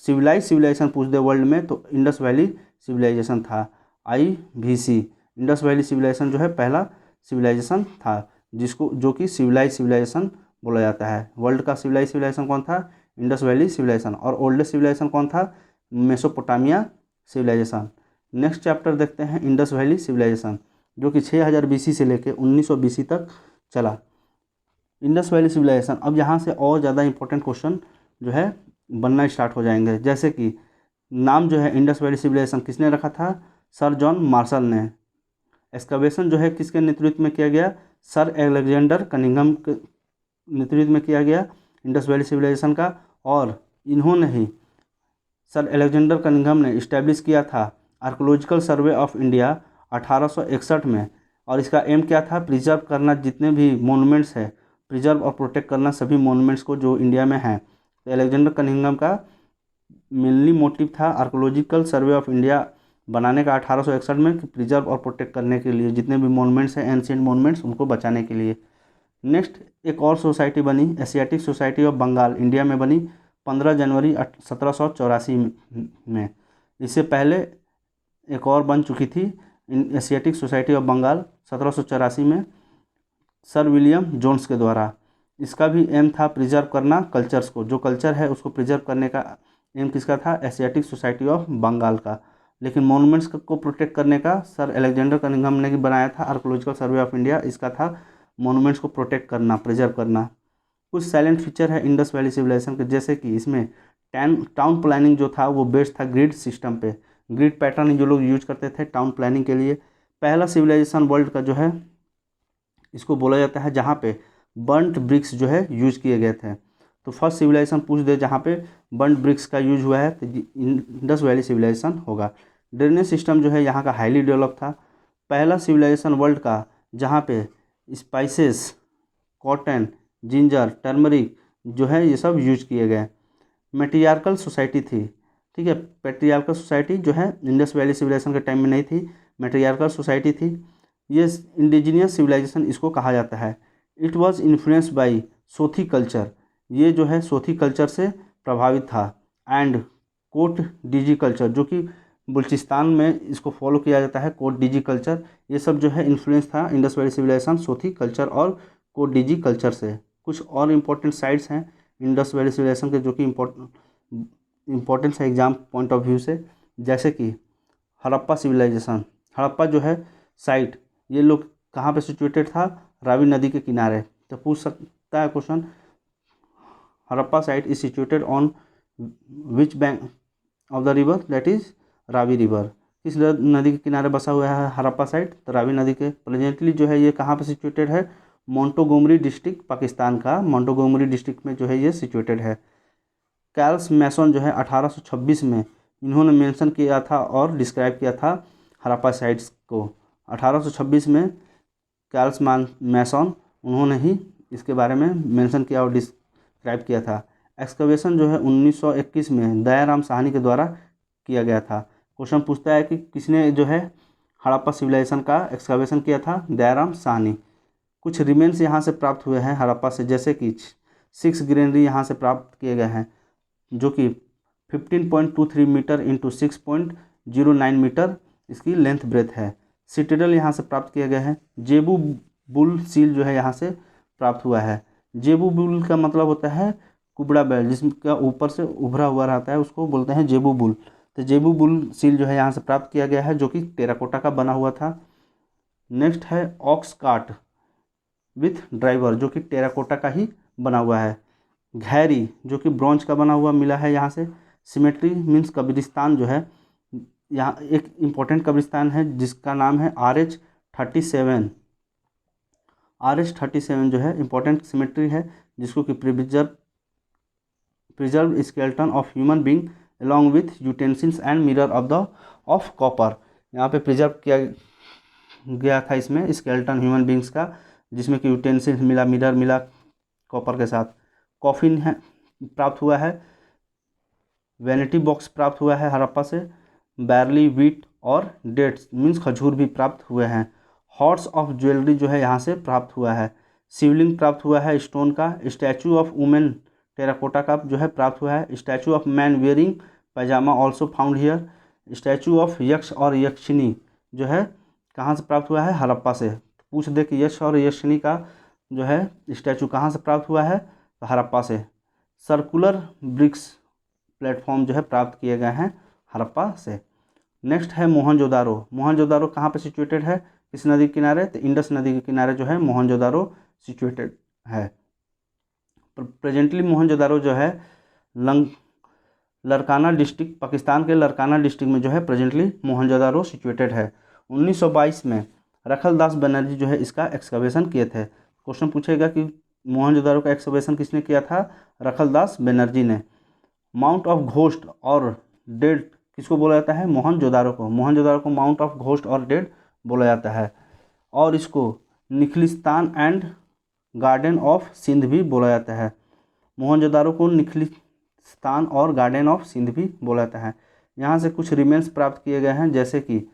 सिविलाइजेशन पूछ दे वर्ल्ड में तो इंडस वैली सिविलाइजेशन था। IVC इंडस वैली सिविलाइजेशन जो है पहला सिविलाइजेशन था, जिसको जो कि सिविलाइजेशन बोला जाता है। वर्ल्ड का सिविलाइजेशन कौन था? Indus valley civilization. और ओल्डेस्ट सिविलाइजेशन कौन था? Mesopotamia civilisation. नेक्स्ट चैप्टर देखते हैं इंडस वैली सिविलाइजेशन, जो कि 6000 BC से लेकर 1900 BC तक चला। इंडस वैली सिविलाइजेशन, अब यहाँ से और ज़्यादा इंपॉर्टेंट क्वेश्चन जो है बनना स्टार्ट हो जाएंगे। जैसे कि नाम जो है इंडस वैली सिविलाइजेशन किसने रखा था? सर जॉन मार्शल ने। एक्सकवेशन जो है किसके नेतृत्व में किया गया? सर एलेक्जेंडर कनिंघम के नेतृत्व में किया गया इंडस वैली सिविलाइजेशन का। और इन्होंने ही, सर एलेक्जेंडर कनिंघम ने इस्टेब्लिश किया था आर्कोलॉजिकल सर्वे ऑफ इंडिया 1861 में। और इसका एम क्या था? प्रिजर्व करना जितने भी मोनूमेंट्स है, प्रिजर्व और प्रोटेक्ट करना सभी मोनूमेंट्स को जो इंडिया में हैं। तो एलेक्जेंडर कनिंघम का मेनली मोटिव था आर्कोलॉजिकल सर्वे ऑफ इंडिया बनाने का 1861 में, कि प्रिजर्व और प्रोटेक्ट करने के लिए जितने भी मोनूमेंट्स हैं, एंशिएंट मोनूमेंट्स, उनको बचाने के लिए। नेक्स्ट एक और सोसाइटी बनी, Asiatic Society of Bengal, India में बनी 15 जनवरी 1784 में। इससे पहले एक और बन चुकी थी एशियाटिक सोसाइटी ऑफ बंगाल 1784 में, सर विलियम जोन्स के द्वारा। इसका भी एम था प्रिजर्व करना कल्चर्स को, जो कल्चर है उसको प्रिजर्व करने का एम किसका था? एशियाटिक सोसाइटी ऑफ बंगाल का। लेकिन मॉन्यूमेंट्स को प्रोटेक्ट करने का सर एलेक्जेंडर कनिंघम ने बनाया था आर्कोलॉजिकल सर्वे ऑफ इंडिया, इसका था मॉन्यूमेंट्स को प्रोटेक्ट करना, प्रिजर्व करना। कुछ साइलेंट फीचर है इंडस वैली सिविलाइजेशन के, जैसे कि इसमें टाउन प्लानिंग जो था वो बेस्ड था ग्रिड सिस्टम पे। ग्रिड पैटर्न जो लोग यूज करते थे टाउन प्लानिंग के लिए। पहला सिविलाइजेशन वर्ल्ड का जो है इसको बोला जाता है जहाँ पे बर्न्ट ब्रिक्स जो है यूज किए गए थे। तो फर्स्ट सिविलाइजेशन पूछ दे जहाँ पे बर्न्ट ब्रिक्स का यूज हुआ है तो इंडस वैली सिविलाइजेशन होगा। ड्रेनेज सिस्टम जो है यहाँ का हाईली डेवलप था। पहला सिविलाइजेशन वर्ल्ड का जहाँ पे स्पाइसेस, कॉटन, जिंजर, टर्मरिक जो है ये सब यूज किए गए। मैट्रियार्कल सोसाइटी थी, ठीक है। पैट्रियार्कल सोसाइटी जो है इंडस वैली सिविलाइजेशन के टाइम में नहीं थी, मैट्रियार्कल सोसाइटी थी। ये इंडिजीनियस सिविलाइजेशन इसको कहा जाता है। It was influenced by Sothi culture, ये जो है सोथी कल्चर से प्रभावित था। एंड कोट डीजी कल्चर, जो कि बलूचिस्तान में इसको फॉलो किया जाता है, कोट डीजी कल्चर। ये सब जो है इन्फ्लुएंस था इंडस वैली सिविलाइजेशन सोथी कल्चर और कोट डीजी कल्चर से। कुछ और इम्पोर्टेंट साइट्स हैं इंडस वैली सिविलाइजेशन के, जो कि इम्पोर्टेंस है एग्जाम पॉइंट ऑफ व्यू से। जैसे कि हड़प्पा सिविलाइजेशन, हड़प्पा जो है साइट, ये लोग कहाँ पे सिचुएटेड था, रावी नदी के किनारे। तो पूछ सकता है question, Harappa site is situated on which bank of the river, that is Ravi river. किस नदी के किनारे बसा हुआ है हड़प्पा साइट, तो रावी नदी के। प्रेजेंटली जो है ये कहाँ पे सिचुएटेड है, मोंटोगोमरी डिस्ट्रिक्ट, पाकिस्तान का मोंटोगोमरी डिस्ट्रिक्ट में जो है ये सिचुएटेड है। कार्ल मैसन जो है 1826 में इन्होंने मेंशन किया था और डिस्क्राइब किया था हड़प्पा साइट्स को। 1826 में कार्ल मैसन उन्होंने ही इसके बारे में मेंशन किया और डिस्क्राइब किया था। एक्सकवेशन जो है 1921 में दयाराम साहनी के द्वारा किया गया था। क्वेश्चन पूछता है कि किसने जो है हड़प्पा सिविलाइजेशन का एक्सकवेशन किया था, दयाराम साहनी। कुछ रिमेन्स यहाँ से प्राप्त हुए हैं हड़प्पा से, जैसे कि 6 ग्रेनरी यहाँ से प्राप्त किए गए हैं, जो कि 15.23 मीटर इंटू 6.09 मीटर इसकी लेंथ ब्रेथ है। सिटेडल यहाँ से प्राप्त किए गए हैं। जेबू बुल सील जो है यहाँ से प्राप्त हुआ है। जेबू बुल का मतलब होता है कुबड़ा बैल, जिसका ऊपर से उभरा हुआ रहता है, उसको बोलते हैं जेबू बुल। तो जेबू बुल सील जो है यहाँ से प्राप्त किया गया है, जो कि टेराकोटा का बना हुआ था। नेक्स्ट है ऑक्स कार्ट विथ ड्राइवर, जो कि टेराकोटा का ही बना हुआ है। घैरी जो कि ब्रॉन्ज का बना हुआ मिला है यहाँ से। सिमेट्री मीन्स कब्रिस्तान जो है, यहाँ एक इम्पोर्टेंट कब्रिस्तान है जिसका नाम है RH-37। RH-37 जो है इम्पोर्टेंट सिमेट्री है, जिसको कि preserve skeleton of human being along with utensils and mirror of copper. यहाँ पे प्रिजर्व किया गया था इसमें स्केलेटन ह्यूमन बींग्स का, जिसमें कि यूटेंसिल्स मिला, मिरर मिला कॉपर के साथ। कॉफिन है प्राप्त हुआ है। वैनिटी बॉक्स प्राप्त हुआ है हड़प्पा से। बैरली, वीट और डेट्स मीन्स खजूर भी प्राप्त हुए हैं। हॉर्स ऑफ ज्वेलरी जो है यहाँ से प्राप्त हुआ है। शिवलिंग प्राप्त हुआ है स्टोन का। स्टैचू ऑफ वुमेन टेराकोटा का जो है प्राप्त हुआ है। Statue of man wearing pyjama also found here. Statue of यक्ष और यक्षिनी जो है कहाँ से प्राप्त हुआ है, हड़प्पा से। पूछ दे कि यक्ष और यक्षिनी का जो है स्टैचू कहाँ से प्राप्त हुआ है, तो हड़प्पा से। सर्कुलर ब्रिक्स प्लेटफॉर्म जो है प्राप्त किए गए हैं हड़प्पा से। नेक्स्ट है मोहनजोदारो। मोहनजोदारो कहाँ पे सिचुएटेड है, किस नदी के किनारे, तो इंडस नदी के किनारे जो है मोहनजोदारो सिचुएटेड है। प्रेजेंटली मोहनजोदारो जो है लरकाना डिस्ट्रिक्ट, पाकिस्तान के लरकाना डिस्ट्रिक्ट में जो है प्रेजेंटली मोहनजोदारो सिचुएटेड है। 1922 में रखलदास बनर्जी जो है इसका एक्सकवेशन किए थे। क्वेश्चन पूछेगा कि मोहनजोदारो का एक्सकवेशन किसने किया था, रखलदास बनर्जी ने। माउंट ऑफ घोस्ट और डेड किसको बोला जाता है, मोहनजोदारो को। मोहनजोदारो को माउंट ऑफ घोस्ट और डेड बोला जाता है, और इसको निखलिस्तान एंड गार्डन ऑफ सिंध भी बोला जाता है। मोहनजोदारो को निखलिस्तान और गार्डन ऑफ सिंध भी बोला जाता है। यहाँ से कुछ रिमेन्स प्राप्त किए गए हैं, जैसे कि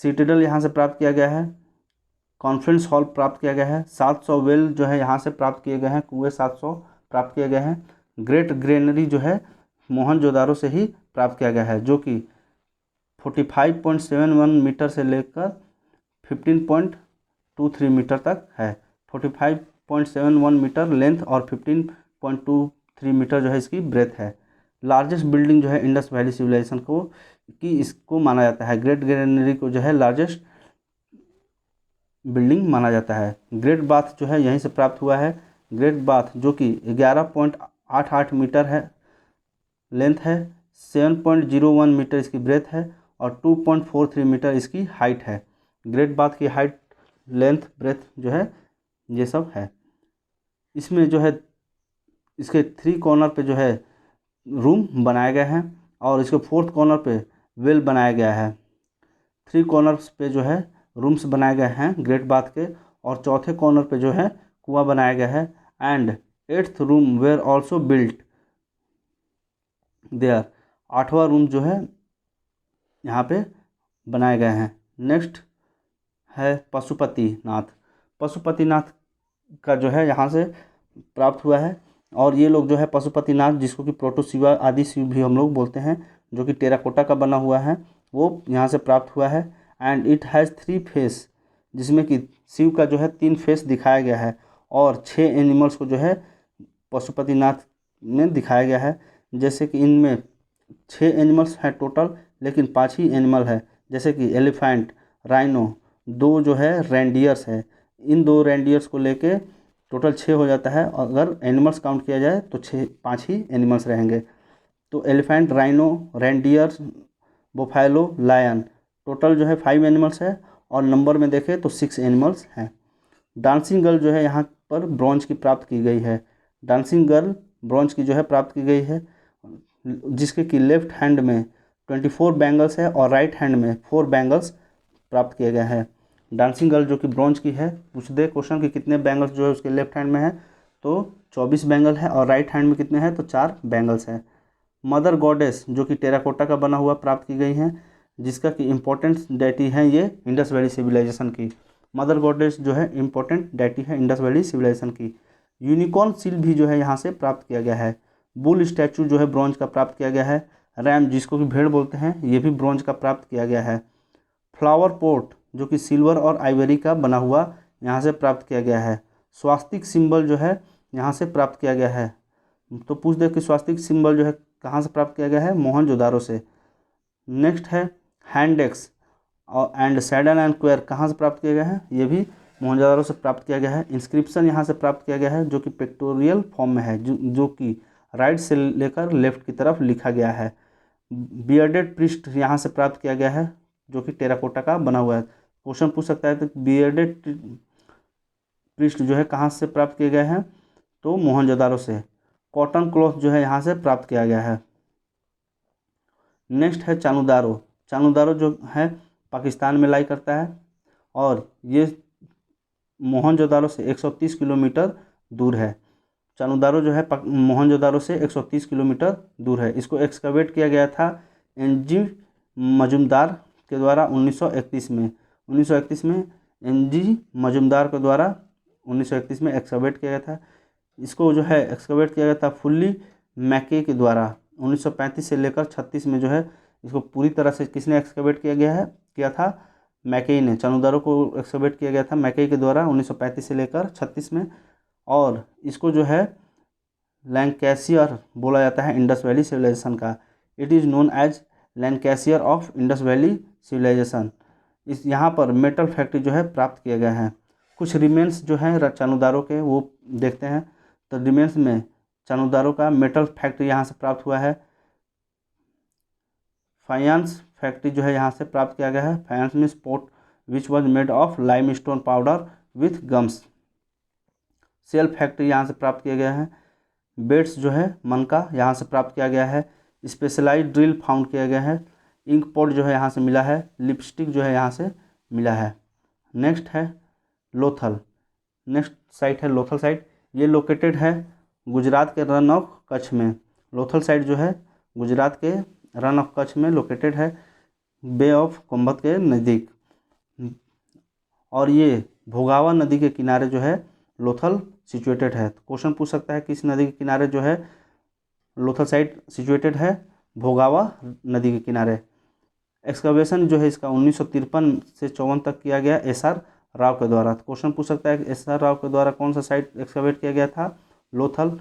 सिटेडल यहाँ से प्राप्त किया गया है। कॉन्फ्रेंस हॉल प्राप्त किया गया है। 700 वेल जो है यहाँ से प्राप्त किए गए हैं, कुएँ 700 प्राप्त किए गए हैं। ग्रेट ग्रेनरी जो है मोहनजोदारो से ही प्राप्त किया गया है, जो कि 45.71 मीटर से लेकर 15.23 मीटर तक है। 45.71 मीटर लेंथ और 15.23 मीटर जो है इसकी ब्रेथ है। लार्जेस्ट बिल्डिंग जो है इंडस वैली सिविलाइजेशन को इसको माना जाता है। ग्रेट ग्रेनरी को जो है लार्जेस्ट बिल्डिंग माना जाता है। ग्रेट बाथ जो है यहीं से प्राप्त हुआ है। ग्रेट बाथ जो कि 11.88 मीटर है लेंथ है, 7.01 मीटर इसकी ब्रेथ है और 2.43 मीटर इसकी हाइट है। ग्रेट बाथ की हाइट, लेंथ, ब्रेथ जो है ये सब है। इसमें जो है इसके 3 कॉर्नर पे जो है रूम बनाए गए हैं और इसके 4th कॉर्नर पे वेल बनाया गया है। 3 कॉर्नर्स पे जो है रूम्स बनाए गए हैं ग्रेट बाथ के, और चौथे कॉर्नर पे जो है कुआं बनाया गया है। And 8th room were also built there. 8वां रूम जो है यहाँ पे बनाए गए हैं। नेक्स्ट है पशुपतिनाथ। पशुपतिनाथ का जो है यहाँ से प्राप्त हुआ है, और ये लोग जो है पशुपतिनाथ, जिसको कि प्रोटोशिवा आदि शिव भी हम लोग बोलते हैं, जो कि टेराकोटा का बना हुआ है, वो यहाँ से प्राप्त हुआ है। एंड इट हैज़ 3 फेस, जिसमें कि शिव का जो है 3 फेस दिखाया गया है, और 6 एनिमल्स को जो है पशुपतिनाथ में दिखाया गया है। जैसे कि इनमें 6 एनिमल्स हैं टोटल, लेकिन 5 ही एनिमल है, जैसे कि एलिफेंट, राइनो, 2 जो है रेंडियर्स है। इन 2 रेंडियर्स को लेके टोटल 6 हो जाता है। अगर एनिमल्स काउंट किया जाए तो 5 ही एनिमल्स रहेंगे। तो elephant, rhino, reindeers, buffalo, lion, total जो है 5 एनिमल्स है। और नंबर में देखें तो 6 एनिमल्स हैं। डांसिंग गर्ल जो है यहाँ पर ब्रॉन्ज की प्राप्त की गई है। डांसिंग गर्ल ब्रॉन्ज की जो है प्राप्त की गई है, जिसके कि लेफ्ट हैंड में 24 बैंगल्स है और राइट हैंड में 4 बैंगल्स प्राप्त किए गए हैं। डांसिंग गर्ल जो कि ब्रॉन्ज की है, पूछ दे क्वेश्चन कि कितने बैंगल्स जो है उसके लेफ्ट हैंड में है, तो 24 बैंगल है और राइट हैंड में कितने हैं, तो 4 बैंगल्स हैं। मदर गॉडेस जो कि टेराकोटा का बना हुआ प्राप्त की गई हैं, जिसका कि इम्पोर्टेंट डेटी है ये इंडस वैली सिविलाइजेशन की। मदर गॉडेस जो है इम्पोर्टेंट डेटी है इंडस वैली सिविलाइजेशन की। यूनिकॉर्न सील भी जो है यहाँ से प्राप्त किया गया है। बुल स्टैचू जो है ब्रॉन्ज का प्राप्त किया गया है। रैम जिसको कि भेड़ बोलते हैं, ये भी ब्रॉन्ज का प्राप्त किया गया है। फ्लावर पॉट जो कि सिल्वर और आइवरी का बना हुआ यहाँ से प्राप्त किया गया है। स्वास्तिक सिंबल जो है यहाँ से प्राप्त किया गया है। तो पूछ दे कि स्वास्तिक सिंबल जो है कहाँ से प्राप्त किया गया है, मोहनजोदारो से। नेक्स्ट है हैंडेक्स और एंड सैडल एंड क्वेर कहाँ से प्राप्त किया गया है, ये भी मोहनजोदारो से प्राप्त किया गया है। इंस्क्रिप्शन यहाँ से प्राप्त किया गया है जो कि पिक्टोरियल फॉर्म में है, जो कि राइट से लेकर लेफ्ट की तरफ लिखा गया है। बियर्डेड प्रिस्ट यहाँ से प्राप्त किया गया है, जो कि टेराकोटा का बना हुआ है। क्वेश्चन पूछ सकता है तो बियर्डेड प्रिस्ट जो है कहाँ से प्राप्त किए गए हैं, तो मोहनजोदारो से। कॉटन क्लॉथ जो है यहाँ से प्राप्त किया गया है। नेक्स्ट है चानुदारो। चानुदारो जो है पाकिस्तान में लाई करता है और ये मोहनजोदारो से 130 किलोमीटर दूर है। चानुदारो जो है मोहनजोदारो से 130 किलोमीटर दूर है। इसको एक्सकवेट किया गया था एनजी मजुमदार के द्वारा 1931 में। 1931 में एनजी मजुमदार के द्वारा 1931 में एक्सकवेट किया गया था। इसको जो है एक्सकवेट किया गया था फुल्ली मैके के द्वारा 1935 से लेकर 36 में जो है इसको पूरी तरह से किसने एक्सकवेट किया था, मैकेई ने। चानुदारो को एक्सकवेट किया गया था मैकेई के द्वारा 1935 से लेकर 36 में। और इसको जो है लैंकाशियर बोला जाता है इंडस वैली सिविलाइजेशन का। It is known as Lancashire of Indus valley civilisation. इस यहाँ पर मेटल फैक्ट्री जो है प्राप्त किए गए हैं। कुछ रिमेन्स जो हैं चानुदारो के वो देखते हैं। तो रिमेन्स में चानुदारो का मेटल फैक्ट्री यहाँ से प्राप्त हुआ है। फाइनेंस फैक्ट्री जो है यहाँ से प्राप्त किया गया है। Faience means pot which was made of limestone powder with gums. Shell factory यहाँ से प्राप्त किया गया है। बेड्स जो है मनका यहाँ से प्राप्त किया गया है। स्पेशलाइज्ड ड्रिल फाउंड किया गया है। इंक पॉट जो है यहाँ से मिला है। लिपस्टिक जो है यहाँ से मिला है। नेक्स्ट है लोथल। नेक्स्ट साइट है लोथल साइट। ये लोकेटेड है गुजरात के रन ऑफ कच्छ में। लोथल साइट जो है गुजरात के रन ऑफ कच्छ में लोकेटेड है, बे ऑफ कुंभत के नज़दीक। और ये भोगावा नदी के किनारे जो है लोथल सिचुएटेड है। क्वेश्चन पूछ सकता है किस नदी के किनारे जो है लोथल साइट सिचुएटेड है, भोगावा नदी के किनारे। एक्सकवेशन जो है इसका 1953 से 54 तक किया गया SR राव के द्वारा। क्वेश्चन पूछ सकता है SR राव के द्वारा कौन सा साइट एक्सकवेट किया गया था, लोथल।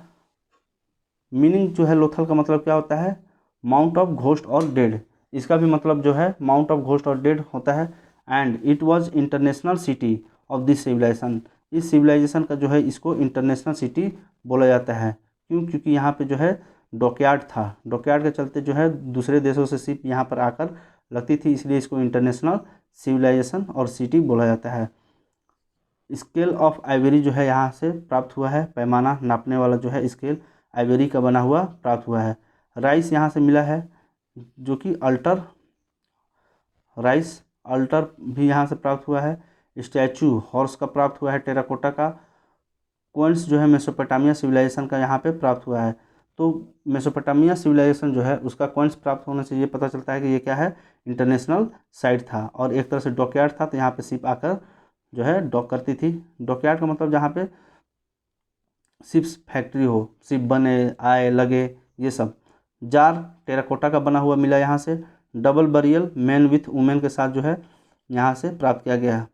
मीनिंग जो है लोथल का मतलब क्या होता है, माउंट ऑफ घोस्ट और डेड। इसका भी मतलब जो है माउंट ऑफ घोस्ट और डेड होता है। And it was international city of this civilization. इस सिविलाइजेशन का जो है इसको इंटरनेशनल सिटी बोला जाता है। क्यों? क्योंकि यहाँ पे जो है डॉकयार्ड था। डॉकयार्ड के चलते जो है दूसरे देशों से शिप यहाँ पर आकर लगती थी, इसलिए इसको इंटरनेशनल सिविलाइजेशन और सिटी बोला जाता है। स्केल ऑफ आइवरी जो है यहाँ से प्राप्त हुआ है। पैमाना नापने वाला जो है स्केल आइवरी का बना हुआ प्राप्त हुआ है। राइस यहाँ से मिला है, जो कि अल्टर राइस अल्टर भी यहाँ से प्राप्त हुआ है। स्टैचू हॉर्स का प्राप्त हुआ है टेराकोटा का। कॉइन्स जो है मेसोपोटामिया सिविलाइजेशन का यहाँ पे प्राप्त हुआ है। तो मेसोपोटामिया सिविलाइजेशन जो है उसका कॉइन्स प्राप्त होने से ये पता चलता है कि ये क्या है, इंटरनेशनल साइट था और एक तरह से डॉकयार्ड था। तो यहाँ पे शिप आकर जो है डॉक करती थी। डॉकयार्ड का मतलब जहाँ पे शिप्स फैक्ट्री हो, शिप बने आए लगे ये सब। जार टेराकोटा का बना हुआ मिला यहाँ से। Double burial man with women के साथ जो है यहाँ से प्राप्त किया गया है।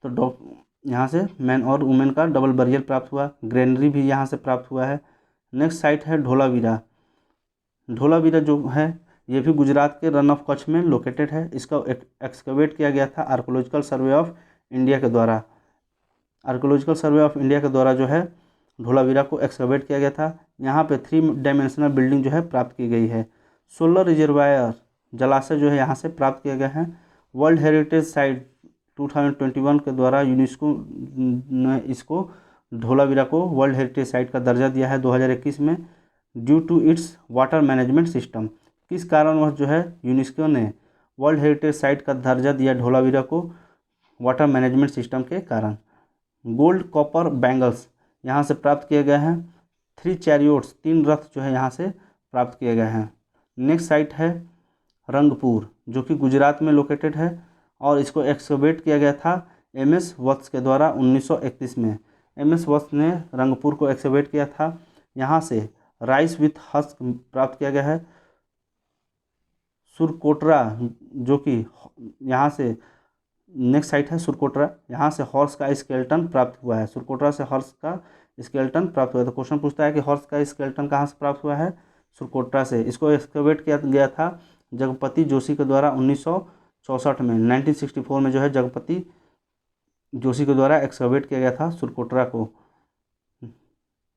तो यहाँ से मैन और वुमेन का डबल बरियल प्राप्त हुआ। ग्रेनरी भी यहाँ से प्राप्त हुआ है। नेक्स्ट साइट है धोलावीरा। धोलावीरा जो है ये भी गुजरात के रन ऑफ कच्छ में लोकेटेड है। इसका एक्सकवेट किया गया था आर्कोलॉजिकल सर्वे ऑफ इंडिया के द्वारा। आर्कोलॉजिकल सर्वे ऑफ इंडिया के द्वारा जो है धोलावीरा को एक्सकवेट किया गया था। यहाँ पे 3 डायमेंशनल बिल्डिंग जो है प्राप्त की गई है। 16 रिजर्वायर जलाशय जो है यहाँ से प्राप्त किए गए हैं। वर्ल्ड हेरिटेज साइट 2021 के द्वारा यूनेस्को ने इसको धोलावीरा को वर्ल्ड हेरिटेज साइट का दर्जा दिया है 2021 में, due to its water management system. किस कारणवश जो है यूनेस्को ने वर्ल्ड हेरिटेज साइट का दर्जा दिया धोलावीरा को? वाटर मैनेजमेंट सिस्टम के कारण। गोल्ड कॉपर बैंगल्स यहाँ से प्राप्त किए गए हैं। 3 चैरियोट्स 3 रथ जो है यहाँ से प्राप्त किए गए हैं। नेक्स्ट साइट है रंगपुर जो कि गुजरात में लोकेटेड है और इसको एक्सकवेट किया गया था एमएस वत्स के द्वारा 1931 में। एमएस वत्स ने रंगपुर को एक्सकवेट किया था। यहाँ से राइस विथ हस्क प्राप्त किया गया है। सुरकोटरा जो कि यहाँ से नेक्स्ट साइट है सुरकोटरा, यहाँ से हॉर्स का स्केलेटन प्राप्त हुआ है। सुरकोटरा से हॉर्स का स्केलेटन प्राप्त हुआ है। तो क्वेश्चन पूछता है कि हॉर्स का स्केलेटन कहाँ से प्राप्त हुआ है? सुरकोटरा से। इसको एक्सकवेट किया गया था जगपति जोशी के द्वारा 1964 में। 1964 में जो है जगपति जोशी के द्वारा एक्सकवेट किया गया था सुरकोटरा को।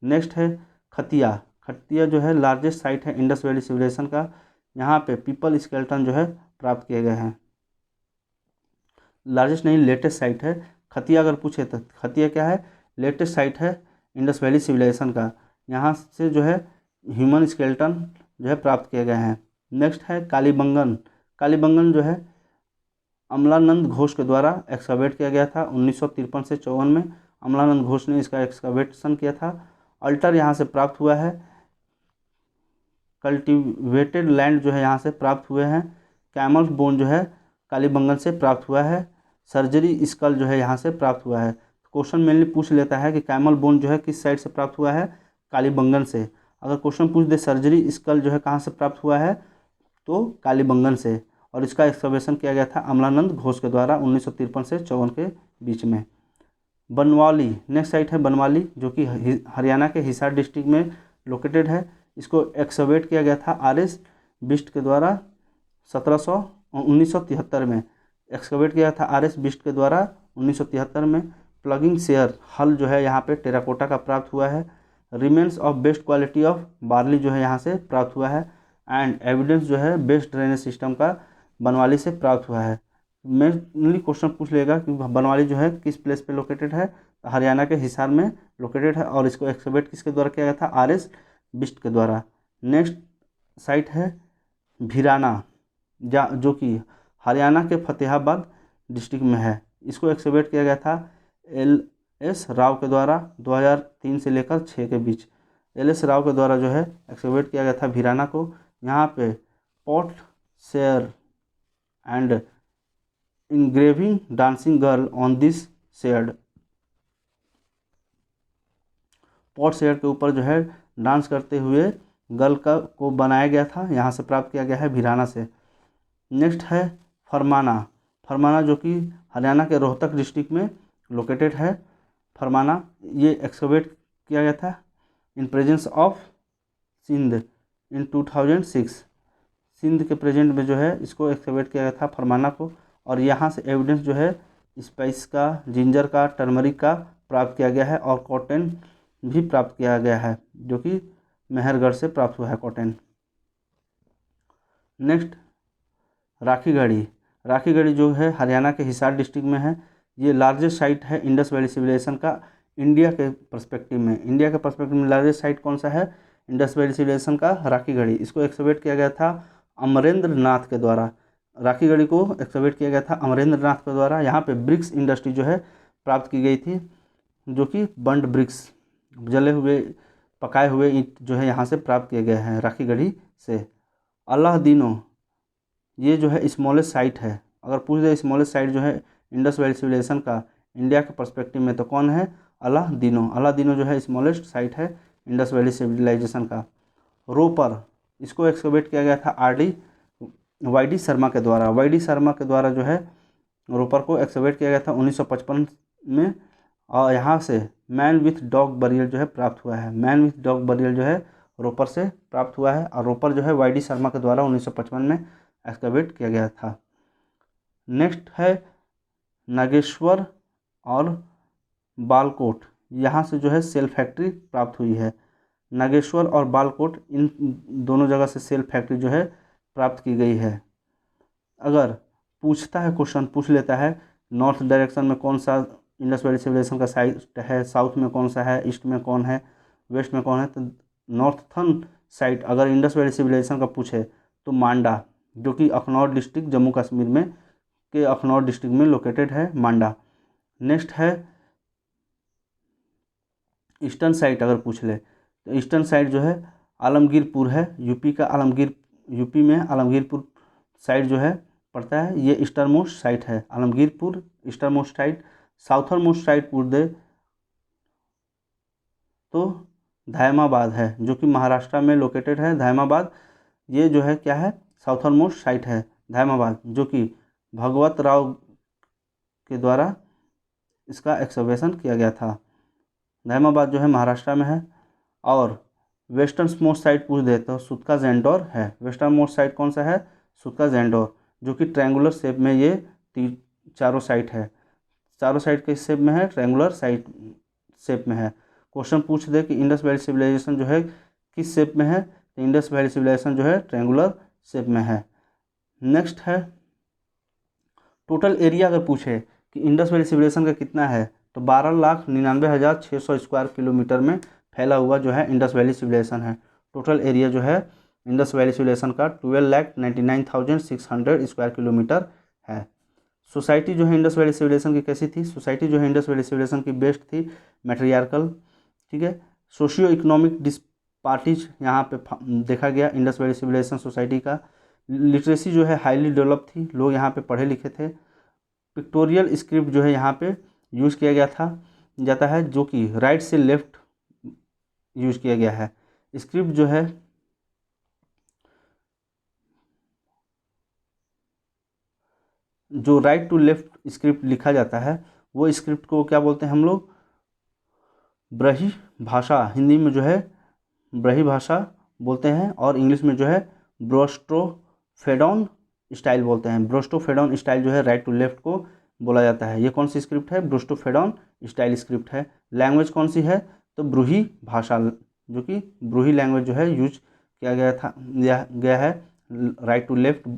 नेक्स्ट है खतिया। खतिया जो है लार्जेस्ट साइट है इंडस वैली सिविलाइजेशन का। यहाँ पे पीपल स्केलेटन जो है प्राप्त किए गए हैं। लार्जेस्ट नहीं, लेटेस्ट साइट है खतिया। अगर पूछे तो खतिया क्या है? लेटेस्ट साइट है इंडस वैली सिविलाइजेशन का। यहाँ से जो है ह्यूमन स्केलेटन जो है प्राप्त किए गए हैं। नेक्स्ट है कालीबंगन। कालीबंगन जो है अमलानंद घोष के द्वारा एक्सकवेट किया गया था 1953 से 54 में। अमलानंद घोष ने इसका एक्सकवेशन किया था। अल्टर यहाँ से प्राप्त हुआ है। कल्टिवेटेड लैंड जो है यहाँ से प्राप्त हुए हैं। कैमल बोन जो है कालीबंगन से प्राप्त हुआ है। सर्जरी स्कल जो है यहाँ से प्राप्त हुआ है। क्वेश्चन मेनली पूछ लेता है कि कैमल बोन जो है किस साइड से प्राप्त हुआ है? कालीबंगन से। अगर क्वेश्चन पूछ दे सर्जरी स्कल जो है कहाँ से प्राप्त हुआ है, तो कालीबंगन से। और इसका एक्सकवेशन किया गया था अमलानंद घोष के द्वारा 1953 से 54 के बीच में। बनवाली नेक्स्ट साइट है बनवाली जो कि हरियाणा के हिसार डिस्ट्रिक्ट में लोकेटेड है। इसको एक्सकवेट किया गया था आर.एस. बिष्ट के द्वारा 1973 में एक्सकवेट किया था आर.एस. बिष्ट के द्वारा 1973 में। प्लगिंग शेयर हल जो है यहाँ पे टेराकोटा का प्राप्त हुआ है। Remains of best quality of barley जो है यहाँ से प्राप्त हुआ है। एंड एविडेंस जो है बेस्ट ड्रेनेज सिस्टम का बनवाली से प्राप्त हुआ है। मेनली क्वेश्चन पूछ लेगा कि बनवाली जो है किस प्लेस पे लोकेटेड है? हरियाणा के हिसार में लोकेटेड है। और इसको एक्सकवेट किसके द्वारा किया गया था? आर.एस. बिष्ट के द्वारा। नेक्स्ट साइट है भिराना जो कि हरियाणा के फतेहाबाद डिस्ट्रिक्ट में है। इसको एक्सकवेट किया गया था एल.एस. राव के द्वारा 2003 से लेकर 6 के बीच। एल.एस. राव के द्वारा जो है एक्सकवेट किया गया था भिराना को। यहाँ पे pot share and engraving dancing girl on this shared. Pot share के ऊपर जो है डांस करते हुए गर्ल को बनाया गया था। यहाँ से प्राप्त किया गया है भिराना से। नेक्स्ट है फरमाना। फरमाना जो कि हरियाणा के रोहतक डिस्ट्रिक्ट में लोकेटेड है। फरमाना ये एक्सकवेट किया गया था इन प्रेजेंस ऑफ सिंध इन 2006। सिंध के प्रेजेंट में जो है इसको एक्सकवेट किया गया था फरमाना को। और यहाँ से एविडेंस जो है स्पाइस का, जिंजर का, टर्मरिक का प्राप्त किया गया है। और कॉटन भी प्राप्त किया गया है जो कि मेहरगढ़ से प्राप्त हुआ है कॉटन। नेक्स्ट राखीगढ़ी। राखीगढ़ी जो है हरियाणा के हिसार डिस्ट्रिक्ट में है। ये लार्जेस्ट साइट है इंडस वैली सिविलाइजेशन का इंडिया के पर्सपेक्टिव में। इंडिया के पर्सपेक्टिव में लार्जेस्ट साइट कौन सा है? इंडस वैली सिविलाइजेशन का राखीगढ़ी। इसको एक्सकवेट किया गया था अमरेंद्र नाथ के द्वारा। राखीगढ़ी को एक्सकवेट किया गया था अमरेंद्र नाथ के द्वारा। यहाँ पे ब्रिक्स इंडस्ट्री जो है प्राप्त की गई थी जो कि बंड ब्रिक्स, जले हुए पकाए हुए ईंट जो है यहाँ से प्राप्त किए गए हैं राखीगढ़ी से। अलादीनो ये जो है स्मॉलेस्ट साइट है। अगर पूछ दे स्मॉलेस्ट साइट जो है इंडस वैली सिविलाइजेशन का इंडिया के पर्सपेक्टिव में, तो कौन है? अलादीनो। अलादीनो जो है स्मॉलेस्ट साइट है इंडस वैली सिविलाइजेशन का। रोपर इसको एक्सकवेट किया गया था वाई.डी. शर्मा के द्वारा। वाई.डी. शर्मा के द्वारा जो है रोपर को एक्सकवेट किया गया था 1955 में। और यहाँ से मैन विथ डॉग बरियल जो है प्राप्त हुआ है। मैन विथ डॉग बरियल जो है रोपर से प्राप्त हुआ है, और रोपर जो है वाई.डी. शर्मा के द्वारा 1955 में एक्सकवेट किया गया था। नेक्स्ट है नागेश्वर और बालकोट, यहाँ से जो है सेल फैक्ट्री प्राप्त हुई है। नागेश्वर और बालकोट, इन दोनों जगह से सेल फैक्ट्री जो है प्राप्त की गई है। अगर पूछता है, क्वेश्चन पूछ लेता है नॉर्थ डायरेक्शन में कौन सा इंडस वैली सिविलाइजेशन का साइट है, साउथ में कौन सा है, ईस्ट में कौन है, वेस्ट में कौन है, तो नॉर्थन साइट अगर इंडस वैली सिविलाइजेशन का पूछे तो मांडा, जो कि अखनौर डिस्ट्रिक्ट जम्मू कश्मीर में के अखनौर डिस्ट्रिक्ट में लोकेटेड है मांडा। नेक्स्ट है ईस्टर्न साइट अगर पूछ ले तो ईस्टर्न साइड जो है आलमगीरपुर है, यूपी का आलमगीर, यूपी में आलमगीरपुर साइड जो है पड़ता है, ये ईस्टर्न मोस्ट साइट है Alamgirpur eastern most site. Southern most site पूछ दे तो धैमाबाद है, जो कि महाराष्ट्र में लोकेटेड है। धैमाबाद ये जो है क्या है, साउथर्न मोस्ट साइट है धैमाबाद, जो कि भगवत राव के द्वारा इसका एक्सकवेशन किया गया था। धैमाबाद जो है महाराष्ट्र में है। और वेस्टर्न मोस्ट साइड पूछ दे तो सुतका जेंडोर है। वेस्टर्न मोस्ट साइड कौन सा है, सुतका जेंडोर, जो कि ट्रायंगुलर शेप में ये चारों साइड है, चारों साइड के शेप में है, ट्रायंगुलर साइड शेप में है। क्वेश्चन पूछ दे कि इंडस वैली सिविलाइजेशन जो है किस शेप में है, तो इंडस वैली सिविलाइजेशन जो है ट्रायंगुलर शेप में है। नेक्स्ट है टोटल एरिया अगर पूछे कि इंडस वैली सिविलाइजेशन का कितना है, तो 12,99,600 स्क्वायर किलोमीटर में फैला हुआ जो है इंडस वैली सिविलाइजेशन है। टोटल एरिया जो है इंडस वैली सिविलाइजेशन का 12,99,600 स्क्वायर किलोमीटर है। सोसाइटी जो है इंडस वैली सिविलाइजेशन की कैसी थी, सोसाइटी जो है इंडस वैली सिविलाइजेशन की बेस्ट थी, मैट्रियार्कल, ठीक है। सोशियो इकोनॉमिक डिस्पार्टीज यहाँ पे देखा गया इंडस वैली सिविलाइजेशन सोसाइटी का। लिटरेसी जो है हाईली डेवलप थी, लोग यहाँ पे पढ़े लिखे थे। पिक्टोरियल स्क्रिप्ट जो है यहाँ पे यूज़ किया गया था जाता है, जो कि राइट से लेफ्ट यूज़ किया गया है। स्क्रिप्ट जो है जो राइट टू लेफ्ट स्क्रिप्ट लिखा जाता है, वो स्क्रिप्ट को क्या बोलते हैं हम लोग, ब्रही भाषा, हिंदी में जो है ब्रही भाषा बोलते हैं, और इंग्लिश में जो है ब्रोस्टोफेडॉन स्टाइल बोलते हैं। ब्रोस्टोफेडॉन स्टाइल जो है राइट टू लेफ्ट को बोला जाता है। ये कौन सी स्क्रिप्ट है, ब्रोस्टोफेडॉन स्टाइल स्क्रिप्ट है। लैंग्वेज कौन सी है, तो ब्रूही भाषा, जो कि ब्रूही लैंग्वेज जो है यूज किया गया है राइट टू लेफ्ट।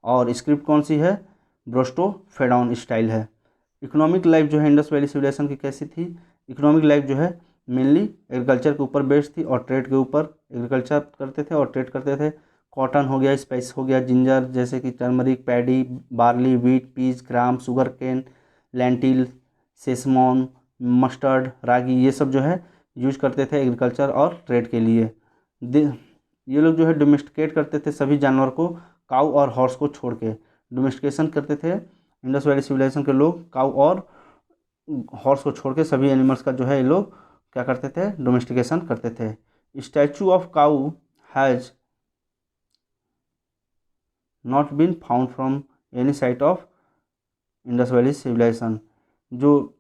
और स्क्रिप्ट कौन सी है, ब्रोस्टोफेडॉन स्टाइल है। इकोनॉमिक लाइफ जो है इंडस वैली सिविलाइजेशन की कैसी थी, इकोनॉमिक लाइफ जो है मेनली एग्रीकल्चर के ऊपर बेस्ड थी और ट्रेड के ऊपर, एग्रीकल्चर करते थे और ट्रेड करते थे। कॉटन हो गया, स्पाइस हो गया, जिंजर जैसे कि turmeric, paddy, barley, wheat, peach, gram, sugar cane, lentil, sesamum, mustard, ragi, ये सब जो है यूज करते थे एग्रीकल्चर और ट्रेड के लिए। ये लोग जो है डोमेस्टिकेट करते थे सभी जानवर को, काऊ और हॉर्स को छोड़ के डोमेस्टिकेशन करते थे इंडस वैली सिविलाइजेशन के लोग। काऊ और हॉर्स को छोड़ के सभी एनिमल्स का जो है ये लोग क्या करते थे, डोमेस्टिकेशन करते थे। Statue of cow has not been found from any site of Indus valley civilization. जो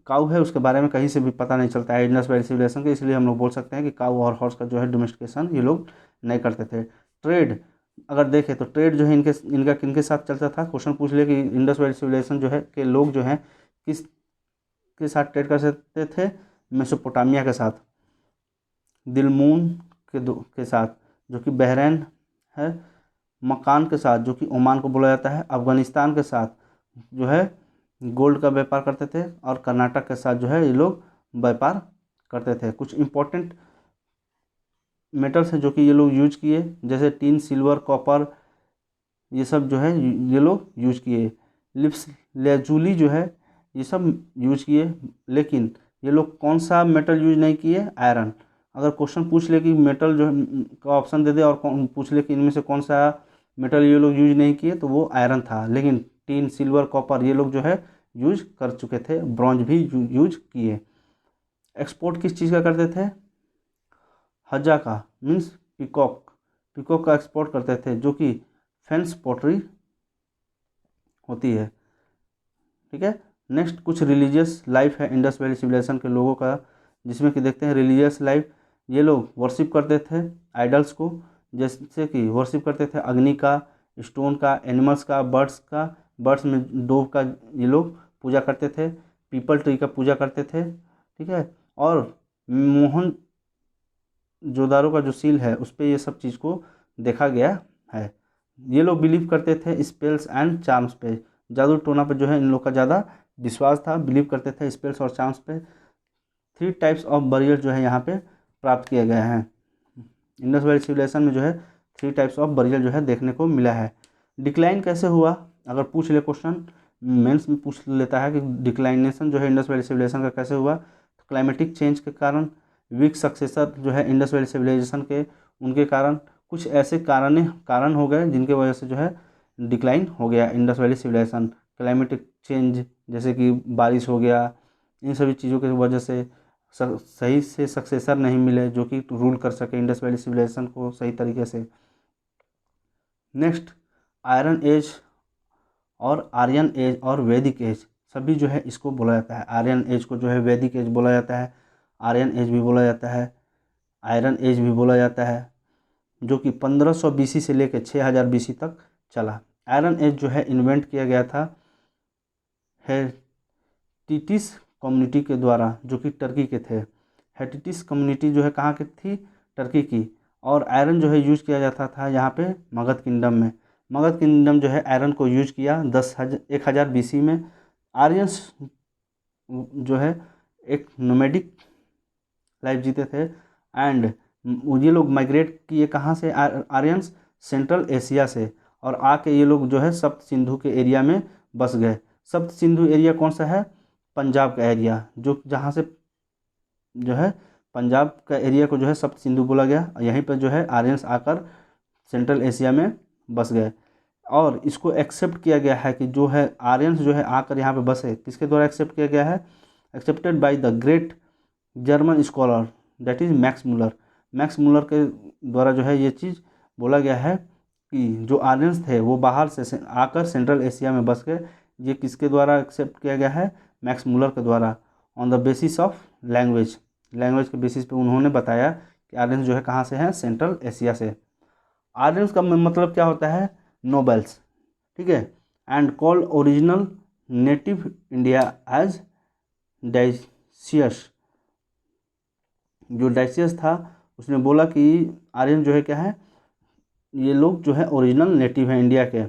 काऊ है उसके बारे में कहीं से भी पता नहीं चलता है इंडस वैली सिविलाइजेशन के, इसलिए हम लोग बोल सकते हैं कि काऊ और हॉर्स का जो है डोमेस्टिकेशन ये लोग नहीं करते थे। ट्रेड अगर देखें तो ट्रेड जो है इनका किनके साथ चलता था, क्वेश्चन पूछ ले कि इंडस वैली सिविलाइजेशन जो है के लोग जो हैं किस के साथ ट्रेड कर सकते थे, मेसोपोटामिया के साथ, दिलमून के साथ जो कि बहरैन है, मकान के साथ जो कि ओमान को बोला जाता है, अफ़गानिस्तान के साथ जो है गोल्ड का व्यापार करते थे, और कर्नाटक के साथ जो है ये लोग व्यापार करते थे। कुछ इम्पोर्टेंट मेटल्स हैं जो कि ये लोग यूज किए, जैसे टिन, सिल्वर, कॉपर, ये सब जो है ये लोग यूज किए। लिप्स लेजुली जो है ये सब यूज किए, लेकिन ये लोग कौन सा मेटल यूज नहीं किए, आयरन। अगर क्वेश्चन पूछ ले कि मेटल जो है का ऑप्शन दे दे और पूछ ले कि इनमें से कौन सा मेटल ये लोग यूज नहीं किए, तो वो आयरन था। लेकिन टिन, सिल्वर, कॉपर ये लोग जो है यूज कर चुके थे, ब्रॉन्ज भी यूज किए। एक्सपोर्ट किस चीज़ का करते थे, हजा का, मीन्स पिकॉक, पिकॉक का एक्सपोर्ट करते थे, जो कि फेंस पॉटरी होती है, ठीक है। नेक्स्ट कुछ रिलीजियस लाइफ है इंडस वैली सिविलाइजेशन के लोगों का, जिसमें कि देखते हैं रिलीजियस लाइफ। ये लोग वर्शिप करते थे आइडल्स को, जैसे कि वर्शिप करते थे अग्नि का, स्टोन का, एनिमल्स का, बर्ड्स में डोव का ये लोग पूजा करते थे, पीपल ट्री का पूजा करते थे, ठीक है। और मोहन जोदारो का जो सील है उस पर ये सब चीज़ को देखा गया है। ये लोग बिलीव करते थे स्पेल्स एंड चार्म्स पे, जादू टोना पे जो है इन लोग का ज़्यादा विश्वास था, बिलीव करते थे स्पेल्स और चार्म्स पे। 3 टाइप्स ऑफ बरियल जो है यहाँ पे प्राप्त किए गए हैं। इंडस वैली सिविलाइजेशन में जो है 3 टाइप्स ऑफ बरियल जो है देखने को मिला है। डिक्लाइन कैसे हुआ, अगर पूछ ले क्वेश्चन मेंस में पूछ लेता है कि डिक्लाइनेशन जो है इंडस वैली सिविलाइजेशन का कैसे हुआ, तो क्लाइमेटिक चेंज के कारण, वीक सक्सेसर जो है इंडस वैली सिविलाइजेशन के, उनके कारण, कुछ ऐसे कारण हो गए जिनके वजह से जो है डिक्लाइन हो गया Indus valley civilization. Climatic change जैसे कि बारिश हो गया, इन सभी चीज़ों की वजह से सही से सक्सेसर नहीं मिले जो कि रूल कर सके इंडस वैली सिविलाइजेशन को सही तरीके से। नेक्स्ट आयरन एज और आर्यन एज और वैदिक एज सभी जो है इसको बोला जाता है। आर्यन एज को जो है वैदिक एज बोला जाता है, आर्यन एज भी बोला जाता है, आयरन एज भी बोला जाता है, जो कि 1500 BC से लेकर 6000 BC तक चला। आयरन एज जो है इन्वेंट किया गया था हेटिटिस कम्युनिटी के द्वारा, जो कि टर्की के थे। हेटिटिस कम्युनिटी जो है कहाँ की थी, टर्की की। और आयरन जो है यूज किया जाता था यहाँ पे मगध किंगडम में। मगध किंगडम जो है आयरन को यूज किया 1000 BC में। आर्यंस जो है एक नोमैडिक लाइफ जीते थे एंड ये लोग माइग्रेट किए कहाँ से, आर्यंस सेंट्रल एशिया से, और आके ये लोग जो है सप्त सिंधु के एरिया में बस गए। सप्त सिंधु एरिया कौन सा है, पंजाब का एरिया, जो जहाँ से जो है पंजाब का एरिया को जो है सप्त सिंधु बोला गया। यहीं पर जो है आर्यंस आकर सेंट्रल एशिया में बस गए और इसको एक्सेप्ट किया गया है कि जो है आर्यंस जो है आकर यहाँ पे बसे, किसके द्वारा एक्सेप्ट किया गया है, accepted by the great German scholar that is Max Muller. Max Muller के द्वारा जो है ये चीज़ बोला गया है कि जो आर्यंस थे वो बाहर से आकर सेंट्रल एशिया में बस गए। ये किसके द्वारा एक्सेप्ट किया गया है, मैक्स मुलर के द्वारा, on the basis of language के बेसिस पे उन्होंने बताया कि आर्यंस जो है कहाँ से हैं, सेंट्रल एशिया से। आर्यंस का मतलब क्या होता है, नोबल्स, ठीक है। And called original native India as डाइसियस। जो डाइसियस था उसने बोला कि आर्यन जो है क्या है, ये लोग जो है ओरिजिनल नेटिव है इंडिया के।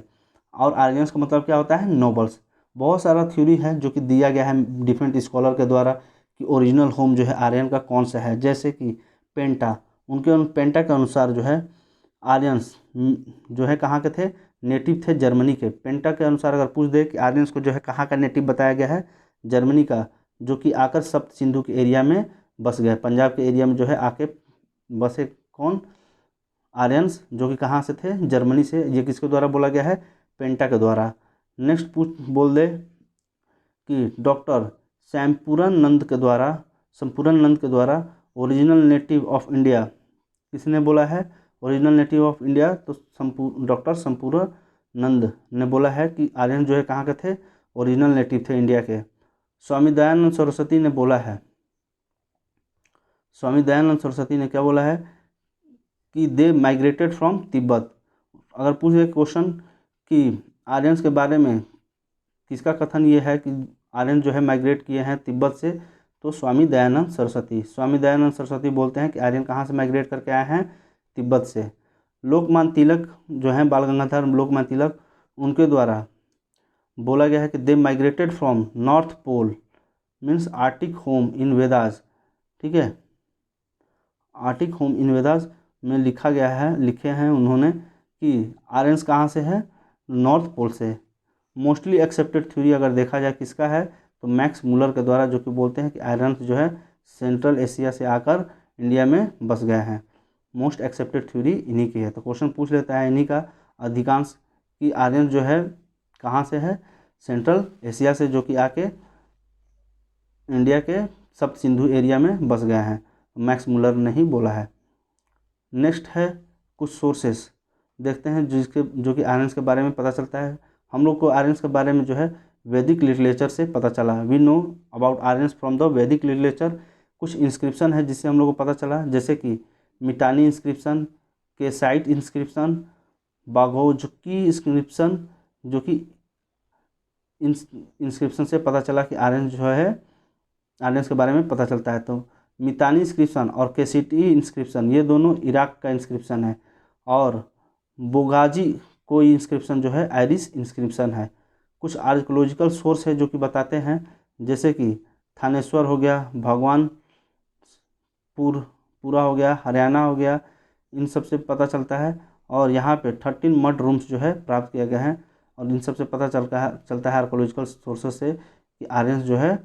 और आर्यंस का मतलब क्या होता है, नोबल्स। बहुत सारा थ्योरी है जो कि दिया गया है डिफरेंट स्कॉलर के द्वारा कि ओरिजिनल होम जो है आर्यन का कौन सा है। जैसे कि पेंटा के अनुसार जो है आर्यंस जो है कहाँ के थे, नेटिव थे जर्मनी के। पेंटा के अनुसार अगर पूछ दे कि आर्यंस को जो है कहाँ का नेटिव बताया गया है, जर्मनी का, जो कि आकर सप्त सिंधु के एरिया में बस गए। पंजाब के एरिया में जो है आके बसे कौन, आर्यंस, जो कि कहाँ से थे, जर्मनी से। ये किसके द्वारा बोला गया है, पेंटा के द्वारा। नेक्स्ट बोल दे कि डॉक्टर संपूरन नंद के द्वारा ओरिजिनल नेटिव ऑफ इंडिया, किसने बोला है ओरिजिनल नेटिव ऑफ इंडिया, तो डॉक्टर संपूर्ण नंद ने बोला है कि आर्यन जो है कहाँ के थे, ओरिजिनल नेटिव थे इंडिया के। स्वामी दयानंद सरस्वती ने बोला है, स्वामी दयानंद सरस्वती ने क्या बोला है कि दे माइग्रेटेड फ्रॉम तिब्बत। अगर पूछे क्वेश्चन कि आर्यंस के बारे में किसका कथन ये है कि आर्यन जो है माइग्रेट किए हैं तिब्बत से, तो स्वामी दयानंद सरस्वती बोलते हैं कि आर्यन कहाँ से माइग्रेट करके आए हैं, तिब्बत से। लोकमान्य तिलक जो हैं, बाल गंगाधर लोकमान्य तिलक, उनके द्वारा बोला गया है कि they migrated from north pole means Arctic home in Vedas, ठीक है। आर्टिक होम इन वेदास में लिखे हैं उन्होंने कि आर्यंस कहाँ से है, नॉर्थ पोल से। मोस्टली एक्सेप्टेड थ्योरी अगर देखा जाए किसका है, तो मैक्स मुलर के द्वारा, जो कि बोलते हैं कि आर्यंस जो है सेंट्रल एशिया से आकर इंडिया में बस गए हैं। मोस्ट एक्सेप्टेड थ्योरी इन्हीं की है। तो क्वेश्चन पूछ लेता है इन्हीं का अधिकांश कि आर्यंस जो है कहाँ से है, सेंट्रल एशिया से, जो कि आके इंडिया के सप्त सिंधु एरिया में बस गए हैं। मैक्स मुलर ने ही बोला है। नेक्स्ट है कुछ सोर्सेस देखते हैं जो कि आर्यंस के बारे में पता चलता है। हम लोग को आर्यंस के बारे में जो है वैदिक लिटरेचर से पता चला। We know about Aryans from the Vedic literature. कुछ इंस्क्रिप्शन है जिससे हम लोग को पता चला, जैसे कि Mitanni inscription, Kassite inscription, Boghazkoi inscription, जो कि इंस्क्रिप्शन से पता चला कि आर्यन जो है, आर्यंस के बारे में पता चलता है। तो मितानी इंस्क्रिप्शन और केसिटी इंस्क्रिप्शन ये दोनों इराक का इंस्क्रिप्शन है, और बोगाजी कोई इंस्क्रिप्शन जो है आयरिश इंस्क्रिप्शन है। कुछ आर्कियोलॉजिकल सोर्स है जो कि बताते हैं, जैसे कि थानेश्वर हो गया, पूरा हो गया, हरियाणा हो गया, इन सब से पता चलता है। और यहाँ पे 13 मड रूम्स जो है प्राप्त किया गया है, और इन सब से पता चलता है आर्कियोलॉजिकल सोर्सेज से कि आर्यंस जो है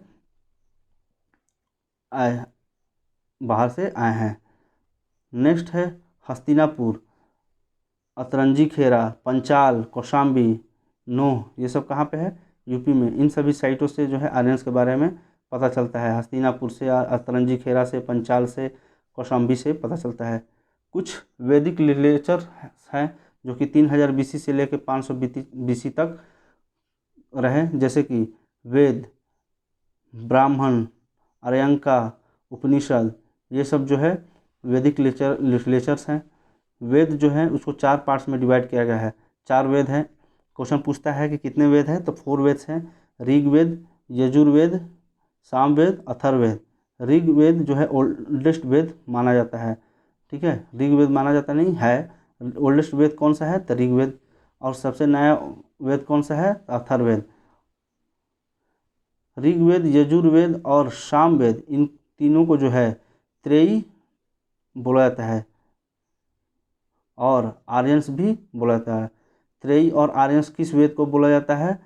आए बाहर से आए हैं। नेक्स्ट है हस्तिनापुर, अतरंजी खेरा, पंचाल, कौशाम्बी, नोह, ये सब कहाँ पे है? यूपी में। इन सभी साइटों से जो है आर्यंस के बारे में पता चलता है। हस्तिनापुर से, अतरंजी खेरा से, पंचाल से, कौशाम्बी से पता चलता है। कुछ वैदिक लिटरेचर हैं जो कि 3000 BC से लेकर 500 BC तक रहे, जैसे कि वेद, ब्राह्मण, आर्यंका, उपनिषद, ये सब जो है वैदिक लिटरेचर्स हैं। वेद जो है उसको 4 पार्ट्स में डिवाइड किया गया है। 4 वेद हैं। क्वेश्चन पूछता है कि कितने वेद हैं, तो 4 वेद हैं। ऋग्वेद, यजुर्वेद, सामवेद, अथर्ववेद। ऋग्वेद जो है ओल्डेस्ट वेद माना जाता है, ठीक है। ऋग्वेद माना जाता नहीं है, ओल्डेस्ट वेद कौन सा है? तो ऋग्वेद। और सबसे नया वेद कौन सा है? अथर्ववेद। ऋग्वेद, यजुर्वेद और सामवेद, इन तीनों को जो है त्रयी बोला जाता है, और आर्यंस भी बोला जाता है। त्रयी और आर्यंस किस वेद को बोला जाता है?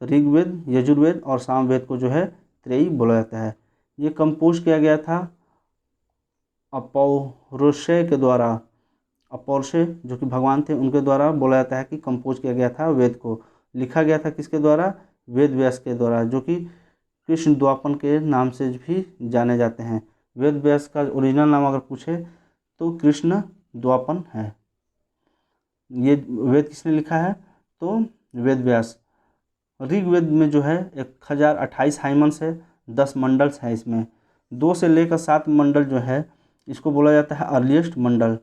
ऋग्वेद, यजुर्वेद और सामवेद को जो है त्रयी बोला जाता है। ये कंपोज किया गया था अपौरुषेय के द्वारा। अपौरुषेय जो कि भगवान थे, उनके द्वारा बोला जाता है कि कंपोज किया गया था वेद को। लिखा गया था किसके द्वारा? वेद व्यास के द्वारा, जो कि कृष्ण द्वापर के नाम से भी जाने जाते हैं। वेद व्यास का ओरिजिनल नाम अगर पूछे तो कृष्ण द्वापर है। ये वेद किसने लिखा है? तो वेद व्यास। ऋग्वेद में जो है 1028 हाइमन्स है, 10 मंडल्स हैं इसमें। 2 से लेकर 7 मंडल जो है इसको बोला जाता है अर्लीस्ट मंडल।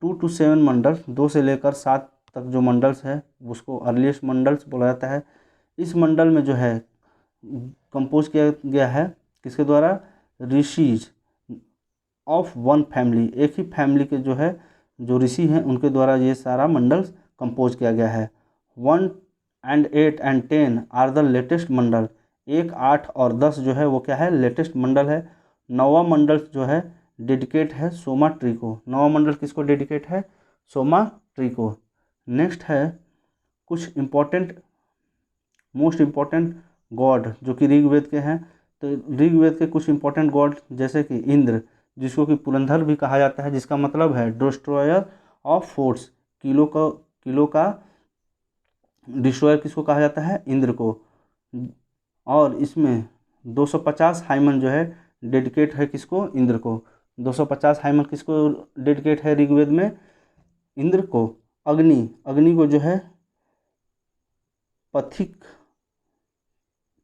2 to 7 मंडल, 2 से लेकर 7 तक जो मंडल्स है उसको अर्लीस्ट मंडल्स बोला जाता है। इस मंडल में जो है कंपोज किया गया है किसके द्वारा? ऋषिज ऑफ वन फैमिली, एक ही फैमिली के जो है जो ऋषि हैं उनके द्वारा ये सारा मंडल कंपोज किया गया है। 1 and 8 and 10 are the latest mandal. 1, 8 और 10 जो है वो क्या है? लेटेस्ट मंडल है। 9वां मंडल जो है डेडिकेट है सोमा ट्री को। 9वां मंडल किसको डेडिकेट है? सोमा ट्री को। नेक्स्ट है कुछ मोस्ट इम्पॉर्टेंट गॉड जो कि ऋग्वेद के हैं। तो ऋग्वेद के कुछ इम्पॉर्टेंट गॉड जैसे कि इंद्र, जिसको कि पुरंदर भी कहा जाता है, जिसका मतलब है डिस्ट्रॉयर ऑफ फोर्ट्स। किलो का डिस्ट्रॉयर किसको कहा जाता है? इंद्र को। और इसमें 250 हाइमन जो है डेडिकेट है किसको? इंद्र को। 250 हाइमन किसको डेडिकेट है ऋग्वेद में? इंद्र को। अग्नि को जो है पथिक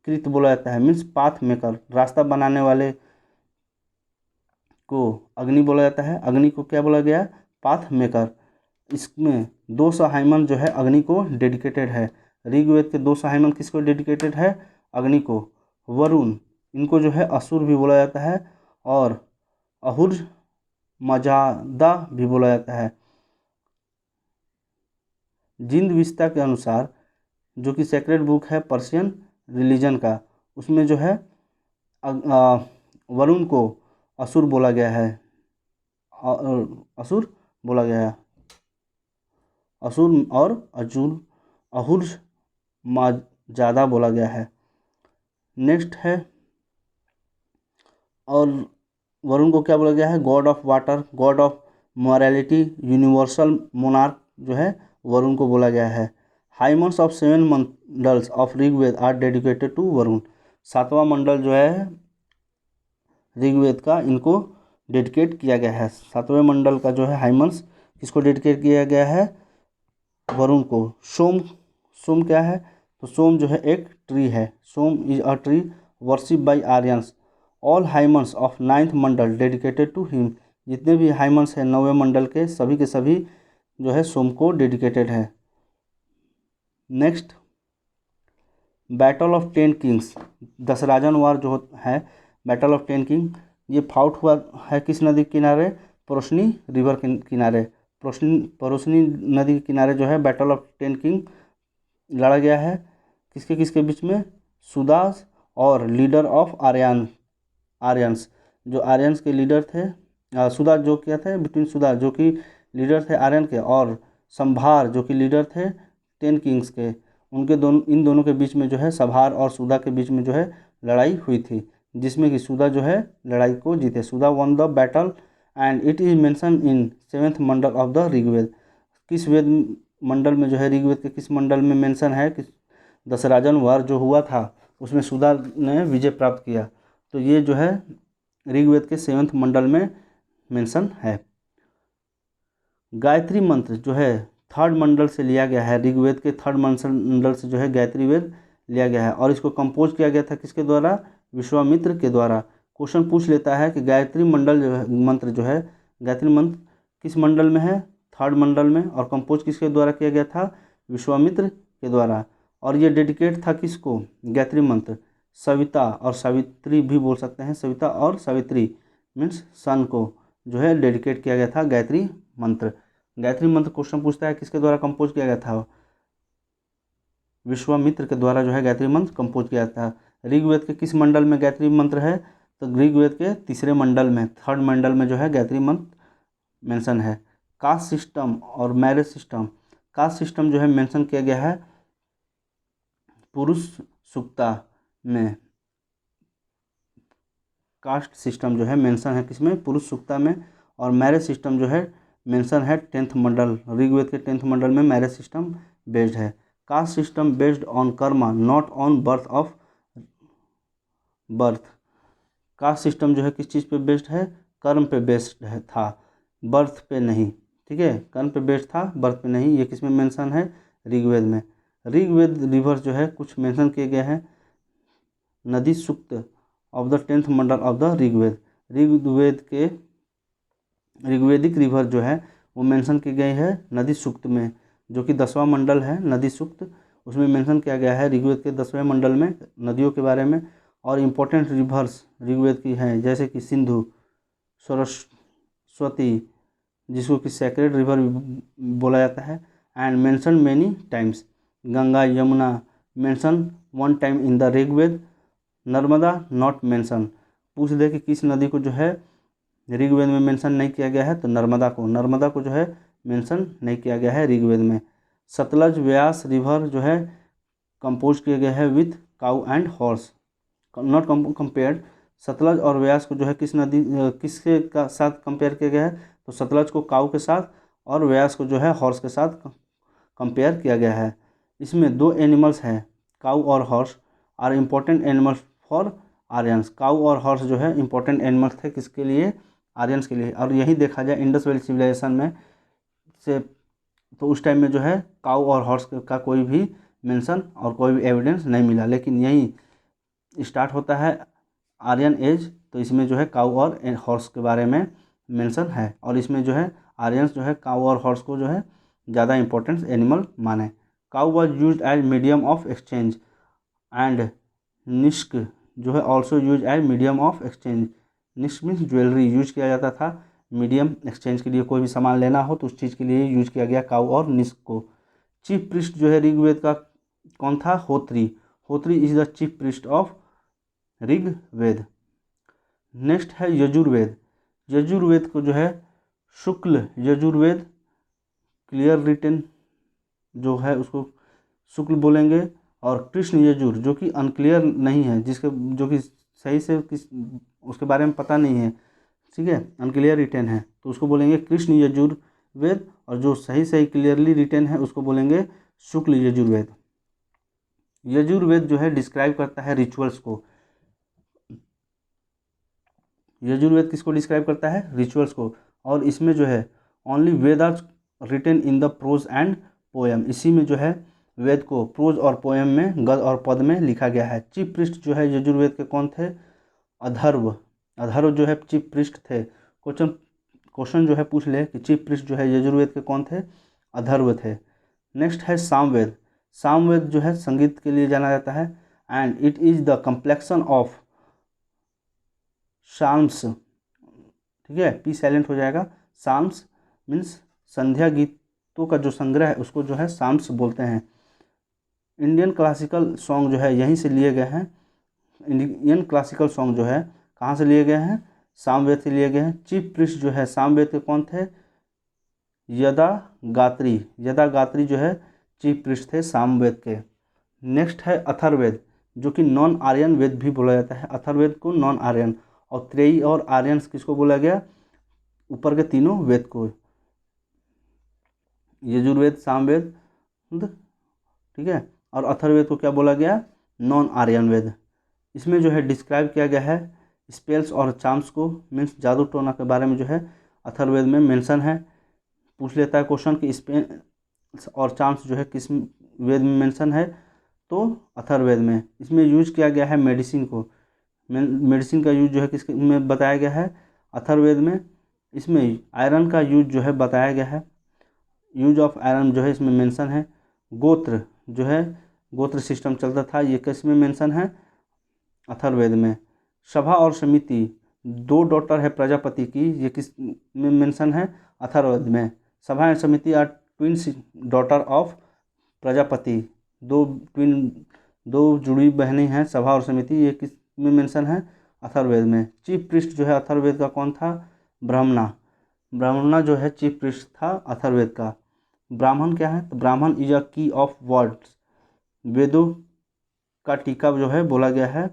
कृत बोला जाता है, मीन्स पाथ मेकर, रास्ता बनाने वाले को अग्नि बोला जाता है। अग्नि को क्या बोला गया? Path maker. इसमें 200 हाइमन जो है अग्नि को डेडिकेटेड है। ऋग्वेद के 200 हाइमन किसको डेडिकेटेड है? अग्नि को। वरुण, इनको जो है असुर भी बोला जाता है, और अहुर्ज मजादा भी बोला जाता है। जिंद विस्ता के अनुसार, जो कि सेक्रेट बुक है पर्शियन रिलीजन का, उसमें जो है वरुण को असुर बोला गया है। असुर बोला गया है, असुर और अहुर्ज ज़्यादा बोला गया है। नेक्स्ट है, और वरुण को क्या बोला गया है? God of water, god of morality, universal monarch जो है वरुण को बोला गया है। Hymns of 7 mandals of Rigveda are dedicated to Varuna. 7वां मंडल जो है ऋग्वेद का, इनको डेडिकेट किया गया है। 7वें मंडल का जो है हाइमन्स किसको डेडिकेट किया गया है? वरुण को। सोम क्या है? तो सोम जो है एक ट्री है। Soma is a tree worship by Aryans. All hymns of 9th mandal dedicated to him. जितने भी हाइमन्स हैं 9वें मंडल के सभी जो है सोम को डेडिकेटेड है। नेक्स्ट, बैटल ऑफ 10 किंग्स, दशराजन वार जो है, बैटल ऑफ 10 किंग, ये फाउट हुआ है किस नदी के किनारे? परोशनी रिवर के किनारे। परोशनी नदी के किनारे जो है बैटल ऑफ 10 किंग लड़ा गया है। किसके किसके बीच में? सुदास और लीडर ऑफ आर्यंस, जो आर्यंस के लीडर थे। सुदास जो क्या थे? बिटवीन सुदास जो कि लीडर थे आर्यन के, और संभार जो कि लीडर थे 10 किंग्स के। इन दोनों के बीच में जो है संभार और सुदा के बीच में जो है लड़ाई हुई थी, जिसमें कि सुदा जो है लड़ाई को जीते। Sudas won the battle and it is mention in 7th mandal of the Rigveda. किस वेद मंडल में जो है, ऋग्वेद के किस मंडल में मेंशन है कि दशराजन वार जो हुआ था उसमें सुदा ने विजय प्राप्त किया? तो ये जो है ऋग्वेद के 7th मंडल में मेंशन है। गायत्री मंत्र जो है 3rd मंडल से लिया गया है। ऋग्वेद के 3rd मंडल से जो है गायत्री वेद लिया गया है, और इसको कंपोज किया गया था किसके द्वारा? विश्वामित्र के द्वारा। क्वेश्चन पूछ लेता है कि गायत्री मंडल जो है मंत्र जो है, गायत्री मंत्र किस मंडल में है? 3rd मंडल में। और कंपोज किसके द्वारा किया गया था? विश्वामित्र के द्वारा। और ये डेडिकेट था किसको? गायत्री मंत्र सविता और सावित्री भी बोल सकते हैं। सविता और सावित्री मीन्स सन को जो है डेडिकेट किया गया था गायत्री मंत्र। गायत्री मंत्र क्वेश्चन पूछता है किसके द्वारा कंपोज किया गया था? विश्वामित्र के द्वारा जो है गायत्री मंत्र कंपोज किया था। ऋग्वेद के किस मंडल में गायत्री मंत्र है? तो ऋग्वेद के 3रे मंडल में, 3rd मंडल में जो है गायत्री मंत्र मेंशन है। कास्ट सिस्टम और मैरिज सिस्टम, कास्ट सिस्टम जो है मेंशन किया गया है पुरुष सूक्ता में। कास्ट सिस्टम जो है मेंशन है किसमें? पुरुष सूक्ता में। और मैरिज सिस्टम जो है मेंशन है 10th मंडल, ऋग्वेद के 10th मंडल में मैरिज सिस्टम बेस्ड है। Caste system based on Karma not on birth. Caste system जो है किस चीज़ पे बेस्ड है? कर्म पे बेस्ड है था, बर्थ पे नहीं। ठीक है, कर्म पे बेस्ड था, बर्थ पे नहीं। ये किस में मेंशन है? ऋग्वेद में। ऋग्वेद रिवर जो है कुछ मेंशन किए गए हैं। Nadi Sukta of the 10th mandal of the Rigveda. Rigvedic river जो है वो मेंशन की गई है नदी सूक्त में, जो कि 10वां मंडल है नदी सूक्त। उसमें मेंशन किया गया है ऋग्वेद के 10वें मंडल में नदियों के बारे में। और इम्पोर्टेंट रिवर्स ऋग्वेद की हैं, जैसे कि सिंधु, सरस्वती, जिसको कि सैक्रेड रिवर बोला जाता है, and mention many times. Ganga, Yamuna mention 1 time in the Rigveda, Narmada not mention. पूछ दे कि किस नदी को जो है ऋग्वेद में मेंशन नहीं किया गया है, तो नर्मदा को जो है मेंशन नहीं किया गया है ऋग्वेद में। सतलज व्यास रिवर जो है कंपोज किए गए हैं with cow and horse, not compared. Sutlej और व्यास को जो है किसके का साथ कंपेयर किया गया है? तो सतलज को काउ के साथ और व्यास को जो है हॉर्स के साथ कंपेयर किया गया है। इसमें 2 एनिमल्स हैं, काउ और horse are important animals for Aryans. Cow और हॉर्स जो है इम्पोर्टेंट एनिमल्स थे किसके लिए? आर्यंस के लिए। और यही देखा जाए इंडस वैली सिविलाइजेशन में से, तो उस टाइम में जो है काउ और हॉर्स का कोई भी मेंशन और कोई भी एविडेंस नहीं मिला, लेकिन यही स्टार्ट होता है आर्यन एज, तो इसमें जो है काउ और हॉर्स के बारे में मेंशन है। और इसमें जो है आर्यंस जो है काउ और हॉर्स को जो है ज़्यादा इंपॉर्टेंट एनिमल माने। Cow was use as medium of exchange and nishka जो है also use as medium of exchange. Nishka means jewellery use किया जाता था मीडियम एक्सचेंज के लिए, कोई भी सामान लेना हो तो उस चीज़ के लिए यूज किया गया काउ और निष्क को। चीफ प्रीस्ट जो है ऋग्वेद का कौन था? Hotri. Hotri is the chief priest of Rigveda. Next है यजुर्वेद। यजुर्वेद को जो है शुक्ल यजुर्वेद, क्लियर रिटन जो है उसको शुक्ल बोलेंगे, और कृष्ण यजुर जो कि अनक्लियर नहीं है, जो कि सही से उसके बारे में पता नहीं है, ठीक है, अनक्लियर रिटन है, तो उसको बोलेंगे कृष्ण यजुर्वेद। और जो सही क्लियरली रिटन है उसको बोलेंगे शुक्ल यजुर्वेद। यजुर्वेद जो है डिस्क्राइब करता है रिचुअल्स को। यजुर्वेद किसको डिस्क्राइब करता है? रिचुअल्स को। और इसमें जो है only Veda are written in the prose and poem. इसी में जो है वेद को प्रोज और पोएम में, गद्य और पद में लिखा गया है। चीफ प्रीस्ट जो है यजुर्वेद के कौन थे? अथर्व। अथर्व जो है चीफ प्रीस्ट थे। क्वेश्चन जो है पूछ ले कि चीफ प्रीस्ट जो है यजुर्वेद के कौन थे? अथर्व थे। नेक्स्ट है सामवेद। सामवेद जो है संगीत के लिए जाना जाता है and it is the complexion of psalms. ठीक है, पी साइलेंट हो जाएगा। साल्म्स मीन्स संध्या गीतों का जो संग्रह है उसको जो है साल्म्स बोलते हैं। इंडियन क्लासिकल सॉन्ग जो है यहीं से लिए गए हैं। इंडियन क्लासिकल सॉन्ग जो है कहाँ से लिए गए हैं? सामवेद से लिए गए हैं। चीफ प्रीस्ट जो है सामवेद के कौन थे? यदागात्री। यदागात्री जो है चीफ प्रीस्ट थे सामवेद के। नेक्स्ट है अथर्ववेद, जो कि नॉन आर्यन वेद भी बोला जाता है। अथर्ववेद को नॉन आर्यन, और त्रेयी और आर्यन किसको बोला गया? ऊपर के तीनों वेद को, यजुर्वेद, सामवेद, ठीक है, और अथर्ववेद को क्या बोला गया? नॉन आर्यन वेद। इसमें जो है डिस्क्राइब किया गया है स्पेल्स और चार्म्स को, मीन्स जादू टोना के बारे में जो है अथर्ववेद में मेंशन है। पूछ लेता है क्वेश्चन कि स्पेल्स और चार्म्स जो है किस वेद में मेंशन है? तो अथर्ववेद में। इसमें यूज किया गया है मेडिसिन को। मेडिसिन का यूज जो है किसके में बताया गया है? अथर्ववेद में। इसमें आयरन का यूज जो है बताया गया है। यूज ऑफ आयरन जो है इसमें मेंशन है। गोत्र जो है, गोत्र सिस्टम चलता था, ये किस में मेंशन है? अथर्ववेद में। सभा और समिति, दो डॉटर है प्रजापति की, ये किस में मेंशन है? अथर्ववेद में। Sabha and Samiti are twins daughter of Prajapati. दो जुड़ी बहनें हैं सभा और समिति, ये किस में मेंशन है? अथर्ववेद में। चीफ प्रीस्ट जो है अथर्ववेद का कौन था? ब्राह्मणा। ब्राह्मणा जो है चीफ प्रीस्ट था अथर्ववेद का। ब्राह्मण क्या है? तो ब्राह्मण इज अ की ऑफ वर्ड्स। वेदों का टीका जो है बोला गया है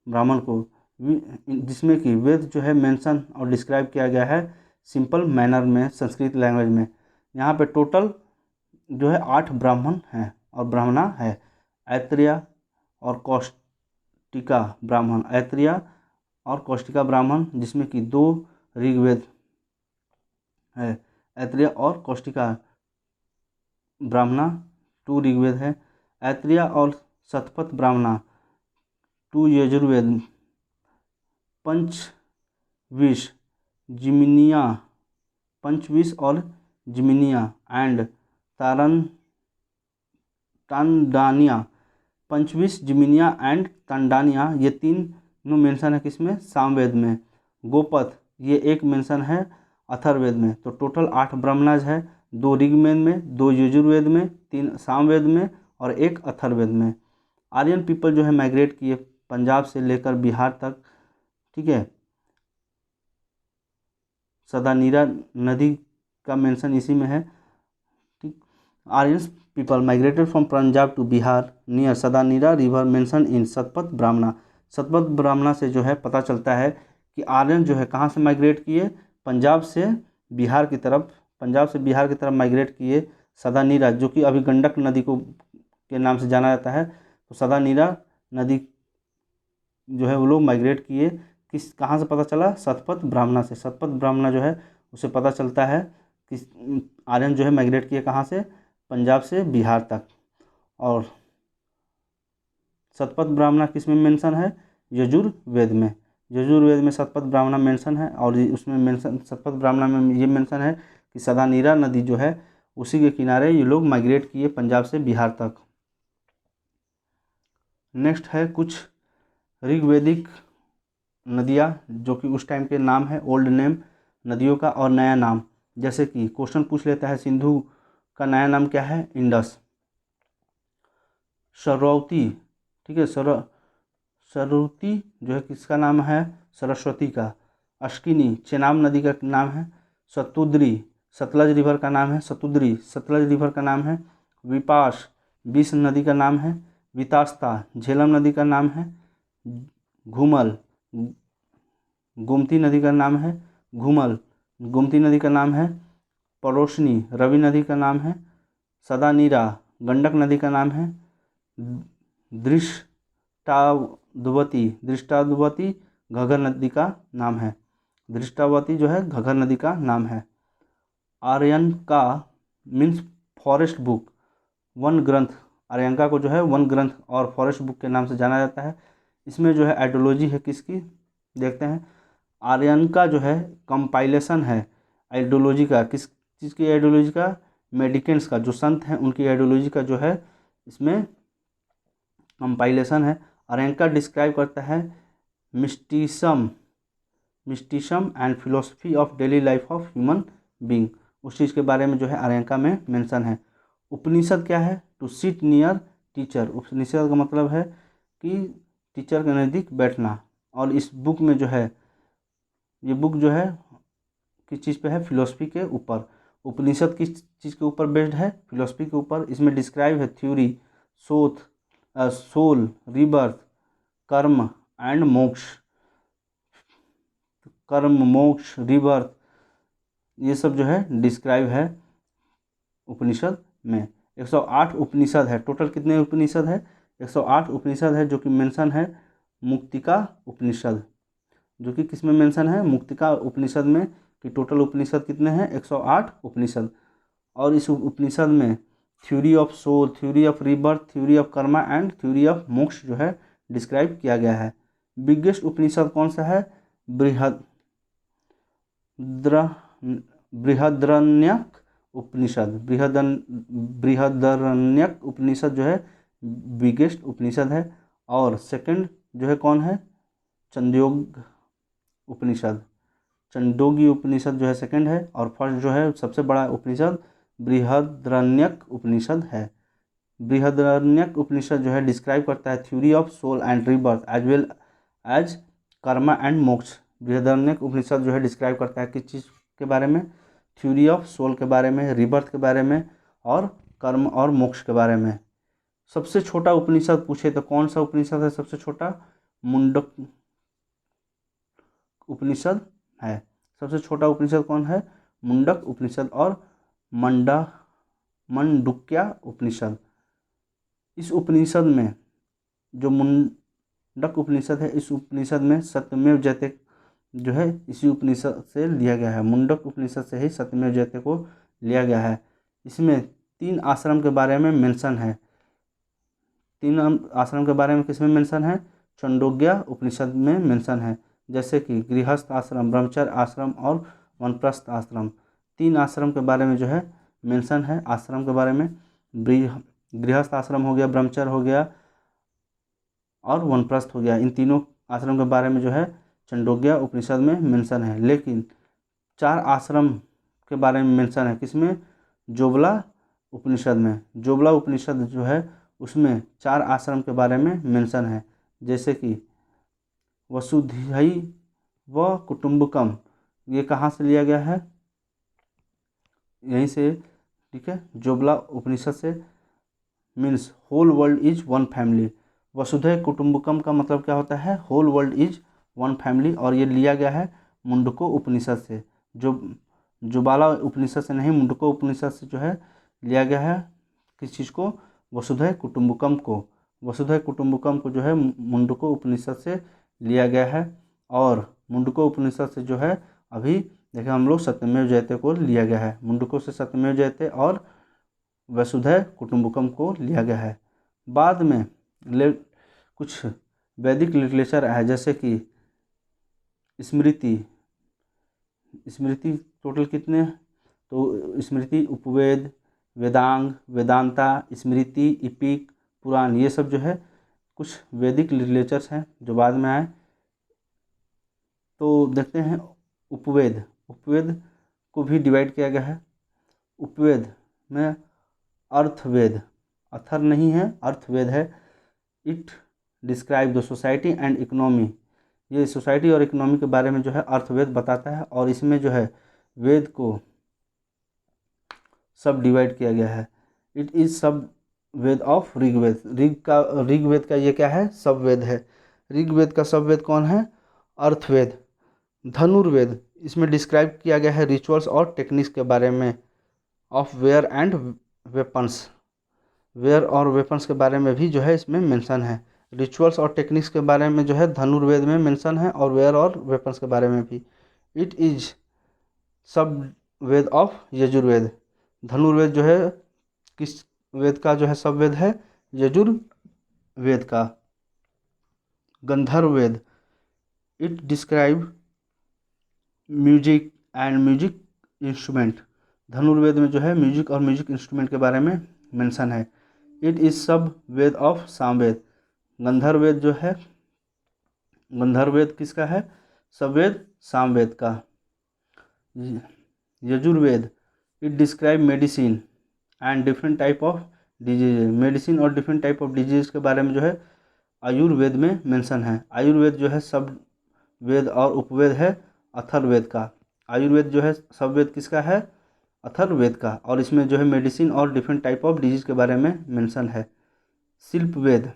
ब्राह्मण को, जिसमें कि वेद जो है मेंशन और डिस्क्राइब किया गया है सिंपल मैनर में, संस्कृत लैंग्वेज में। यहाँ पे टोटल जो है 8 ब्राह्मण हैं और ब्राह्मणा है। ऐत्रेय और कौष्टिका ब्राह्मण, ऐत्रेय और कौष्टिका ब्राह्मण, जिसमें कि 2 ऋग्वेद है। ऐत्रेय और कौष्टिका ब्राह्मणा 2 ऋग्वेद है। ऐत्रेय और शतपथ ब्राह्मणा 2 यजुर्वेद। पंचविश जिमिनिया, पंचविश और जिमिनिया एंड तांडानिया। पंचविश, जिमिनिया एंड तांडानिया, ये 3 मेंशन है किसमें? सामवेद में। गोपथ, ये 1 मेंशन है अथर्ववेद में। तो टोटल 8 ब्राह्मणाज है, 2 ऋग्वेद में, 2 यजुर्वेद में, 3 सामवेद में और 1 अथर्ववेद में। आर्यन पीपल जो है माइग्रेट किए पंजाब से लेकर बिहार तक। ठीक है, सदानीरा नदी का मेंशन इसी में है। ठीक, Aryan people migrated from Punjab to Bihar near Sadanira river mention in Shatapatha Brahmana. Shatapatha ब्राह्मणा से जो है पता चलता है कि आर्यन जो है कहाँ से माइग्रेट किए? पंजाब से बिहार की तरफ, पंजाब से बिहार की तरफ माइग्रेट किए। सदानीरा, जो कि अभी गंडक नदी को के नाम से जाना जाता है, तो सदानीरा नदी जो है वो लोग माइग्रेट किए। किस कहाँ से पता चला? शतपथ ब्राह्मणा से। शतपथ ब्राह्मणा जो है उसे पता चलता है कि आर्यन जो है माइग्रेट किए कहाँ से? पंजाब से बिहार तक। और शतपथ ब्राह्मणा किस में मेंशन है? यजुर्वेद में। यजुर्वेद में शतपथ ब्राह्मणा मेंशन है, और उसमें मेंशन शतपथ ब्राह्मणा में ये मेंशन है कि सदानीरा नदी जो है उसी के किनारे ये लोग माइग्रेट किए पंजाब से बिहार तक। नेक्स्ट है कुछ ऋग्वेदिक नदियाँ जो कि उस टाइम के नाम है, ओल्ड नेम नदियों का और नया नाम। जैसे कि क्वेश्चन पूछ लेता है सिंधु का नया नाम क्या है? इंडस। सरस्वती, ठीक है, सरस्वती जो है किसका नाम है? सरस्वती का। अश्किनी चेनाब नदी का नाम है। सतुद्री, सतलज रिवर का नाम है सतुद्री, सतलज रिवर का नाम है। विपास, विष नदी का नाम है। वितास्ता, झेलम नदी का नाम है। घूमल, गोमती नदी का नाम है। घूमल, गोमती नदी का नाम है। पड़ोसनी, रवि नदी का नाम है। सदानीरा, गंडक नदी का नाम है। दृष्टाद्वती, दृष्टाद्वती घग्गर नदी का नाम है। दृष्टावती जो है घग्गर नदी का नाम है। आर्यन का मीन्स फॉरेस्ट बुक, वन ग्रंथ आर्यंका को जो है वन ग्रंथ और फॉरेस्ट बुक के नाम से जाना जाता है। इसमें जो है आइडियोलॉजी है किसकी, देखते हैं। आर्यंका जो है कंपाइलेशन है आइडियोलॉजी का, किस चीज़ की आइडियोलॉजी का, मेडिकेंट्स का, जो संत हैं उनकी आइडियोलॉजी का जो है इसमें कंपाइलेशन है। आर्यंका डिस्क्राइब करता है mysticism and philosophy of daily life of human being, उस चीज़ के बारे में जो है आर्यंका में मेंशन है। उपनिषद क्या है, टू सिट नियर टीचर, उपनिषद का मतलब है कि टीचर के नज़दीक बैठना। और इस बुक में जो है, ये बुक जो है किस चीज़ पे है, फिलोसफी के ऊपर। उपनिषद किस चीज़ के ऊपर बेस्ड है, फिलोसफी के ऊपर। इसमें डिस्क्राइब है थ्योरी, सोल, रीबर्थ, कर्म एंड मोक्ष, कर्म, मोक्ष, रीबर्थ, ये सब जो है डिस्क्राइब है उपनिषद में। 108 उपनिषद है टोटल। कितने उपनिषद है, 108 उपनिषद है, जो कि मेंशन है मुक्तिका उपनिषद, जो कि किस में मेंशन है, मुक्तिका उपनिषद में। कि टोटल उपनिषद कितने हैं, 108 उपनिषद। और इस उपनिषद में theory of soul, theory of rebirth, theory of karma and theory of moksha जो है डिस्क्राइब किया गया है। बिगेस्ट उपनिषद कौन सा है, बृहदरण्यक उपनिषद, बृहदरण्यक उपनिषद जो है बिगेस्ट उपनिषद है। और सेकंड जो है कौन है, छंदोग्य उपनिषद, छंदोग्य उपनिषद जो है सेकंड है। और फर्स्ट जो है सबसे बड़ा उपनिषद बृहदरण्यक उपनिषद है। बृहदरण्यक उपनिषद जो है डिस्क्राइब करता है theory of soul and rebirth as well as karma and moksha. Brihadaranyaka उपनिषद जो है डिस्क्राइब करता है किस चीज़ के बारे में, थ्योरी ऑफ सोल के बारे में, रीबर्थ के बारे में और कर्म और मोक्ष के बारे में। सबसे छोटा उपनिषद पूछे तो कौन सा उपनिषद है सबसे छोटा, मुंडक उपनिषद है। सबसे छोटा उपनिषद कौन है, मुंडक उपनिषद और मंडूक्या उपनिषद। इस उपनिषद में जो मुंडक उपनिषद है, इस उपनिषद में सत्यमेव जयते जो है इसी उपनिषद से लिया गया है। मुंडक उपनिषद से ही सत्यमेव जयते को लिया गया है। इसमें 3 आश्रम के बारे में मेंशन है। 3 आश्रम के बारे में किसमें मेंशन है, छंदोग्य उपनिषद में मेंशन है। जैसे कि गृहस्थ आश्रम, ब्रह्मचर्य आश्रम और वानप्रस्थ आश्रम। 3 आश्रम के बारे में जो है मेंशन है। आश्रम के बारे में गृहस्थ आश्रम हो गया, ब्रह्मचर्य हो गया और वानप्रस्थ हो गया। इन तीनों आश्रम के बारे में जो है छंदोग्य उपनिषद में मेंशन है। लेकिन 4 आश्रम के बारे में मेंशन है किसमें, जोबला उपनिषद में। जोबला उपनिषद जो है उसमें 4 आश्रम के बारे में मेंशन है। जैसे कि वसुधैव व कुटुंबकम, ये कहाँ से लिया गया है, यहीं से, ठीक है, जोबला उपनिषद से। Means whole world is one family. वसुधैव कुटुंबकम का मतलब क्या होता है, whole world is one family. और ये लिया गया है मुंडको उपनिषद से, जो जोबाला उपनिषद से नहीं, मुंडको उपनिषद से जो है लिया गया है। किस चीज़ को, वसुधैव कुटुंबकम को। वसुधैव कुटुंबकम को जो है मुंडको उपनिषद से लिया गया है। और मुंडको उपनिषद से जो है अभी देखें हम लोग सत्यमेव जयते को लिया गया है। मुंडको से सत्यमेव जयते और वसुधैव कुटुंबकम को लिया गया है। बाद में कुछ वैदिक लिटरेचर है, जैसे कि स्मृति टोटल कितने, तो स्मृति, उपवेद, वेदांग, वेदांता, स्मृति, इपिक, पुराण, ये सब जो है कुछ वैदिक लिटरेचर्स हैं जो बाद में आए। तो देखते हैं उपवेद को भी डिवाइड किया गया है। उपवेद में अर्थवेद, अथर नहीं है, अर्थवेद है। It describe the society and economy, ये सोसाइटी और इकोनॉमी के बारे में जो है अर्थवेद बताता है। और इसमें जो है वेद को सब डिवाइड किया गया है। इट इज़ सब वेद ऑफ ऋग्वेद। ऋग्वेद का ये क्या है, सब वेद है। ऋग्वेद का सब वेद कौन है, अर्थवेद। धनुर्वेद, इसमें डिस्क्राइब किया गया है रिचुअल्स और टेक्निक्स के बारे में of war and weapons. War और वेपन्स के बारे में भी जो है इसमें मेंशन है। रिचुअल्स और टेक्निक्स के बारे में जो है धनुर्वेद में मेंशन है, और वेयर और वेपन्स के बारे में भी। इट इज सब वेद ऑफ यजुर्वेद। धनुर्वेद जो है किस वेद का जो है सब वेद है, यजुर्वेद का। Gandharvaveda, it describe music and music instrument. Dhanurveda में जो है म्यूजिक और म्यूजिक इंस्ट्रूमेंट के बारे में मेंशन है। इट इज़ सब वेद ऑफ सामवेद। गंधर्ववेद जो है, गंधर्ववेद किसका है? सबवेद सामवेद का। Yajurveda, it describe medicine and different type of disease. Medicine और डिफरेंट टाइप ऑफ डिजीज के बारे में जो है आयुर्वेद में मेंशन है। आयुर्वेद जो है सब वेद और उपवेद है अथर्ववेद का। आयुर्वेद जो है सब वेद किसका है? अथर्ववेद का। और इसमें जो है मेडिसिन और डिफरेंट टाइप ऑफ डिजीज के बारे में मेंशन है। शिल्पवेद,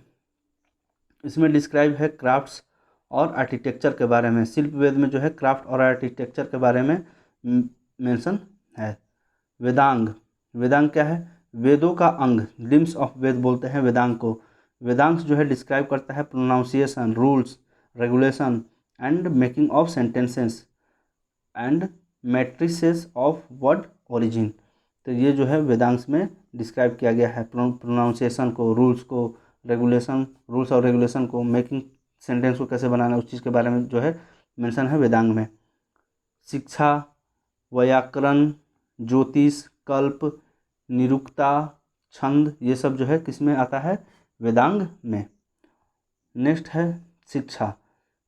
इसमें डिस्क्राइब है क्राफ्ट्स और आर्किटेक्चर के बारे में। शिल्पवेद में जो है क्राफ्ट और आर्किटेक्चर के बारे में मेंशन है। वेदांग, वेदांग क्या है? वेदों का अंग, लिम्स ऑफ वेद बोलते हैं वेदांग को। वेदांग जो है डिस्क्राइब करता है pronunciation, rules, regulation and making of sentences and matrices of word origin. तो ये जो है वेदांश में डिस्क्राइब किया गया है प्रोनाउंसिएशन को, रूल्स को, रेगुलेशन, रूल्स और रेगुलेशन को, मेकिंग सेंटेंस को कैसे बनाना है उस चीज़ के बारे में जो है मेंशन है वेदांग में। शिक्षा, व्याकरण, ज्योतिष, कल्प, निरुक्ता, छंद, ये सब जो है किस में आता है? वेदांग में। नेक्स्ट है शिक्षा।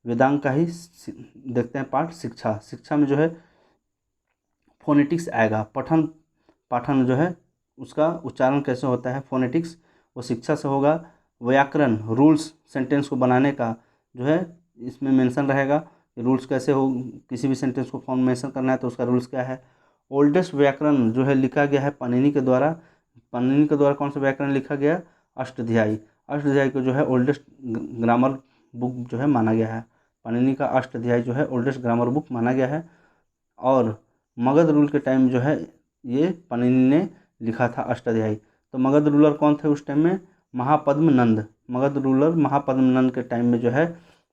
वेदांग का ही देखते हैं पार्ट शिक्षा। शिक्षा में जो है फोनेटिक्स आएगा, पठन पाठन जो है उसका उच्चारण कैसे होता है, फोनेटिक्स, वो शिक्षा से होगा। व्याकरण, रूल्स सेंटेंस को बनाने का जो है इसमें मेंशन रहेगा। रूल्स कैसे हो, किसी भी सेंटेंस को फॉर्मेशन करना है तो उसका रूल्स क्या है। ओल्डेस्ट व्याकरण जो है लिखा गया है पाणिनि के द्वारा। पाणिनि के द्वारा कौन सा व्याकरण लिखा गया? अष्टाध्यायी। अष्टाध्यायी को जो है ओल्डेस्ट ग्रामर बुक जो है माना गया है। पाणिनि का अष्टाध्यायी जो है ओल्डेस्ट ग्रामर बुक माना गया है। और मगध रूल के टाइम जो है ये पाणिनि ने लिखा था अष्टाध्यायी। तो मगध रूलर कौन थे उस टाइम में? महापद्मनंद। मगध रूलर महापद्मनंद के टाइम में जो है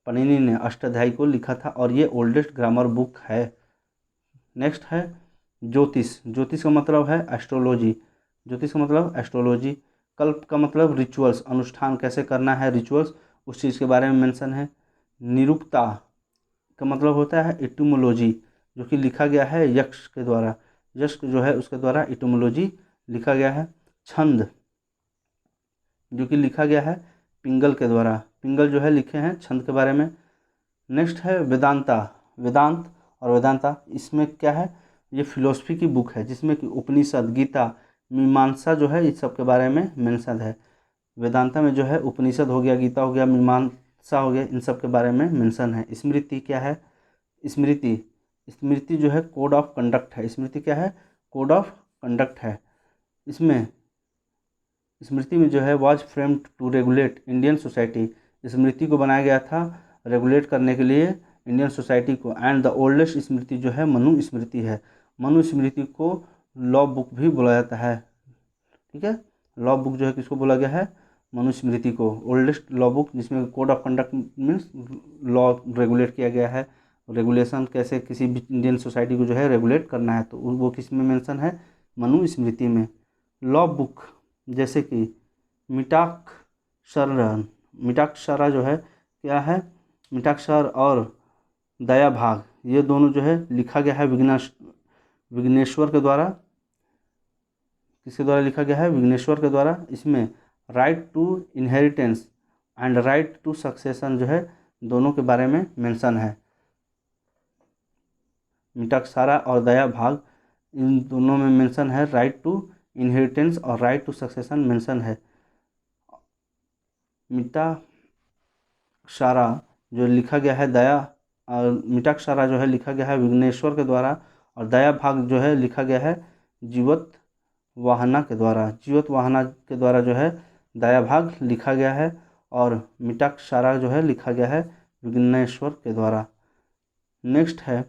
पाणिनि ने अष्टाध्यायी को लिखा था और ये ओल्डेस्ट ग्रामर बुक है। नेक्स्ट है ज्योतिष। ज्योतिष का मतलब है एस्ट्रोलॉजी। ज्योतिष का मतलब एस्ट्रोलॉजी। कल्प का मतलब रिचुअल्स, अनुष्ठान कैसे करना है, रिचुअल्स, उस चीज़ के बारे में मेंशन है। निरुक्ता का मतलब होता है इटुमोलॉजी, जो कि लिखा गया है यक्ष के द्वारा। यक्ष जो है उसके द्वारा इटुमोलॉजी लिखा गया है। छंद जो कि लिखा गया है पिंगल के द्वारा। पिंगल जो है लिखे हैं छंद के बारे में। नेक्स्ट है वेदांता। वेदांत और वेदांता, इसमें क्या है? ये फिलोसफी की बुक है जिसमें कि उपनिषद, गीता, मीमांसा जो है इस सब के बारे में मेंशन है। वेदांता में जो है उपनिषद हो गया, गीता हो गया, मीमांसा हो गया, इन सब के बारे में मेंशन है। स्मृति क्या है? स्मृति, स्मृति जो है कोड ऑफ कंडक्ट है। स्मृति क्या है? कोड ऑफ कंडक्ट है। इसमें स्मृति में जो है was framed to regulate Indian society. Smriti को बनाया गया था रेगुलेट करने के लिए इंडियन सोसाइटी को। एंड द ओल्डेस्ट स्मृति जो है मनु स्मृति है। मनु स्मृति को लॉ बुक भी बोला जाता है। ठीक है, लॉ बुक जो है किसको बोला गया है? मनुस्मृति को। ओल्डेस्ट लॉ बुक जिसमें code of conduct means law regulate किया गया है, रेगुलेशन कैसे किसी भी इंडियन सोसाइटी को जो है रेगुलेट करना है, तो वो किस में मेंशन है? मनुस्मृति में। लॉ बुक जैसे कि मिताक्षरा, मिताक्षरा जो है क्या है? मिताक्षर और दया भाग, ये दोनों जो है लिखा गया है विघ्नेश्वर के द्वारा। किसके द्वारा लिखा गया है? विघ्नेश्वर के द्वारा। इसमें right to inheritance and right to succession जो है दोनों के बारे में मेंशन है। मिताक्षरा और दया भाग, इन दोनों में मेंशन है राइट टू इनहेरिटेंस और राइट टू सक्सेशन मेंशन है। मिताक्षरा जो लिखा गया है दया, और मिताक्षरा जो है लिखा गया है विघ्नेश्वर के द्वारा, और दया भाग जो है लिखा गया है जीवत वाहना के द्वारा। जीवत वाहना के द्वारा जो है दया भाग लिखा गया है, और मिताक्षरा जो है लिखा गया है विघ्नेश्वर के द्वारा। नेक्स्ट है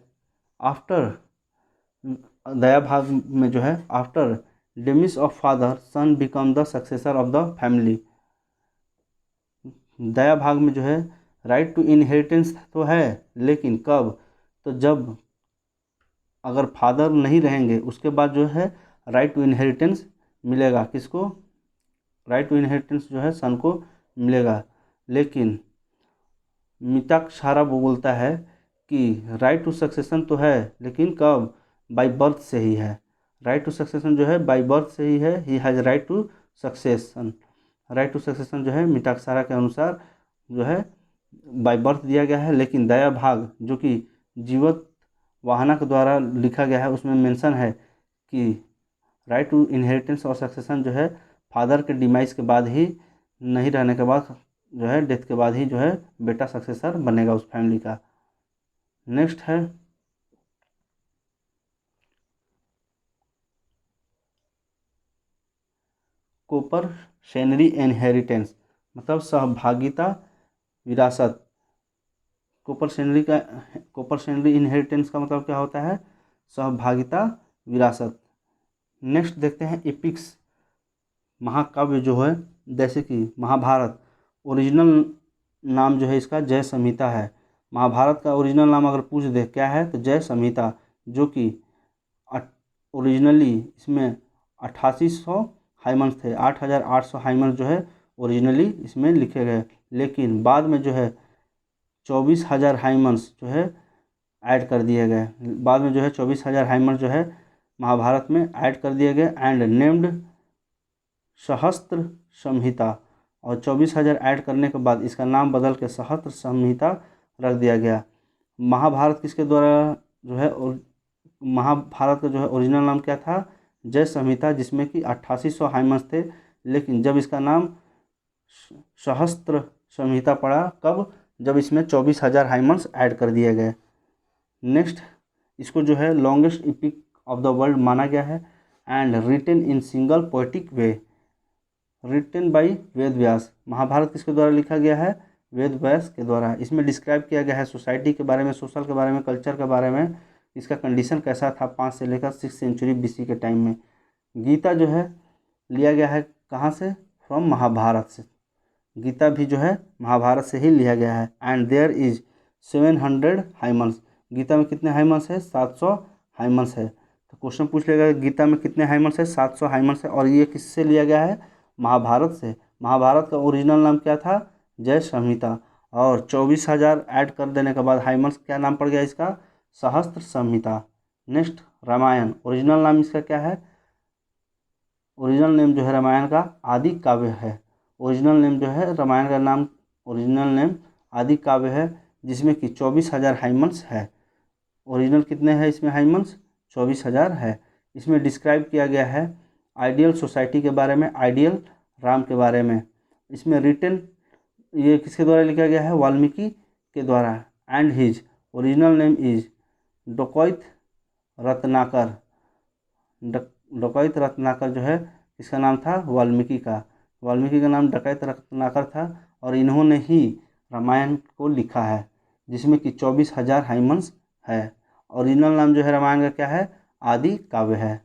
आफ्टर, दया भाग में जो है after demise of father son become the successor of the family. Dayabhaga में जो है राइट टू इनहेरिटेंस तो है, लेकिन कब? तो जब अगर फादर नहीं रहेंगे उसके बाद जो है राइट टू इनहेरिटेंस मिलेगा किसको? राइट टू इनहेरिटेंस जो है सन को मिलेगा। लेकिन मिताक्षारा वो बोलता है कि राइट टू सक्सेशन तो है, लेकिन कब? बाय बर्थ से ही है। राइट टू सक्सेशन जो है बाय बर्थ से ही है। He has right to succession. Right to succession जो है मिताक्षारा के अनुसार जो है बाय बर्थ दिया गया है। लेकिन दया भाग जो कि जीवत वाहना के द्वारा लिखा गया है उसमें मेंशन है कि राइट टू इनहेरिटेंस और सक्सेशन जो है फादर के डिमाइस के बाद ही, नहीं रहने के बाद जो है, डेथ के बाद ही जो है बेटा सक्सेसर बनेगा उस फैमिली का। नेक्स्ट है कोपर शेनरी इनहेरिटेंस, मतलब सहभागिता विरासत। कोपर शेनरी इनहेरिटेंस का मतलब क्या होता है? सहभागिता विरासत। नेक्स्ट देखते हैं एपिक्स, महाकाव्य जो है, जैसे कि महाभारत। ओरिजिनल नाम जो है इसका जय संहिता है। महाभारत का ओरिजिनल नाम अगर पूछ दे क्या है तो जय संहिता, जो कि ओरिजिनली इसमें 8800 हाइमन्स थे। 8800 हाइमन्स जो है ओरिजिनली इसमें लिखे गए, लेकिन बाद में जो है 24,000 हाइमन्स जो है ऐड कर दिए गए। बाद में जो है 24,000 हाइमन्स जो है महाभारत में ऐड कर दिए गए एंड नेम्ड सहस्त्र संहिता। और 24,000 ऐड करने के बाद इसका नाम बदल के सहस्त्र संहिता रख दिया गया। महाभारत किसके द्वारा जो है, महाभारत का जो है ओरिजिनल नाम क्या था? जय संहिता, जिसमें कि 8800 हाइमन्स थे। लेकिन जब इसका नाम सहस्त्र संहिता पड़ा, कब? जब इसमें 24,000 हाइमन्स ऐड कर दिए गए। नेक्स्ट, इसको जो है longest epic of the world माना गया है and written in single poetic way, written by Ved Vyas. Mahabharata किसके द्वारा लिखा गया है? वेद व्यास के द्वारा। इसमें डिस्क्राइब किया गया है सोसाइटी के बारे में, सोशल के बारे में, कल्चर के बारे में, इसका कंडीशन कैसा था 5 से लेकर 6 सेंचुरी BC के टाइम में। गीता जो है लिया गया है कहाँ से? फ्रॉम महाभारत से। गीता भी जो है महाभारत से ही लिया गया है। And there is 700 hymns. Gita में कितने हाइमन्स है? 700 हाइमन्स है। तो क्वेश्चन पूछ लेगा गीता में कितने हाइमन्स है? 700 हाइमन्स है। और ये किससे लिया गया है? महाभारत से। महाभारत का ओरिजिनल नाम क्या था? जय संहिता। और 24,000 ऐड कर देने के बाद हाइमन्स क्या नाम पड़ गया इसका? सहस्त्र संहिता। नेक्स्ट, रामायण। ओरिजिनल नाम इसका क्या है? ओरिजिनल नेम जो है रामायण का आदि काव्य है। ओरिजिनल नेम जो है रामायण का नाम, ओरिजिनल नेम आदि काव्य है, जिसमें कि 24,000 हाइमन्स है। ओरिजिनल कितने हैं इसमें हाइमन्स? 24,000 है। इसमें डिस्क्राइब किया गया है आइडियल सोसाइटी के बारे में, आइडियल राम के बारे में। इसमें रिटन ये किसके द्वारा लिखा गया है? वाल्मीकि के द्वारा। And his original name is डकैत रत्नाकर। डकैत रत्नाकर जो है इसका नाम था वाल्मीकि का। वाल्मीकि का नाम डकैत रत्नाकर था और इन्होंने ही रामायण को लिखा है, जिसमें कि 24,000 हाइमन्स है। ओरिजिनल नाम जो है रामायण का क्या है? आदि काव्य है।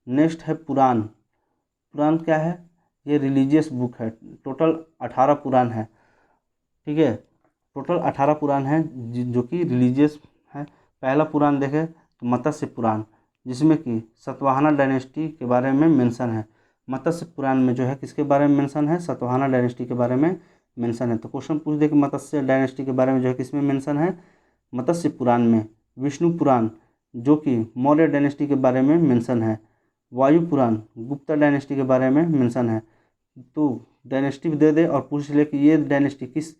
नेक्स्ट है पुराण। पुराण क्या है? ये रिलीजियस बुक है। टोटल 18 पुराण है। ठीक है, टोटल 18 पुराण है जो कि रिलीजियस है। पहला पुराण देखें तो मत्स्य पुराण, जिसमें कि सातवाहना डायनेस्टी के बारे में मेंशन है। मत्स्य पुराण में जो है किसके बारे में मेंशन है? सातवाहना डायनेस्टी के बारे में मेंशन है। तो क्वेश्चन पूछ दे कि मत्स्य डायनेस्टी के बारे में जो है किसमें मेंशन है? मत्स्य पुराण में। विष्णु पुराण जो कि मौर्य डायनेस्टी के बारे में मेंशन है। वायु पुराण गुप्ता डायनेस्टी के बारे में मेंशन है। तो डायनेस्टी दे दे और पूछ ले कि ये डायनेस्टी किस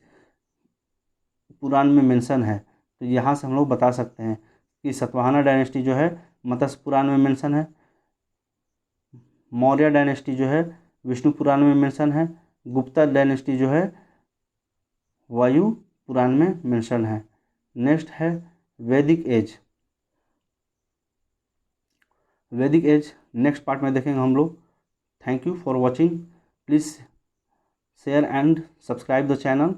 पुराण में मेंशन है, तो यहाँ से हम लोग बता सकते हैं कि सातवाहना डायनेस्टी जो है मत्स्य पुराण में मेंशन है। मौर्य डायनेस्टी जो है विष्णु पुराण में मेंशन है। गुप्ता डायनेस्टी जो है वायु पुराण में मेंशन है। नेक्स्ट है वैदिक एज। वैदिक एज नेक्स्ट पार्ट में देखेंगे हम लोग। Thank you for watching. Please share and subscribe the channel.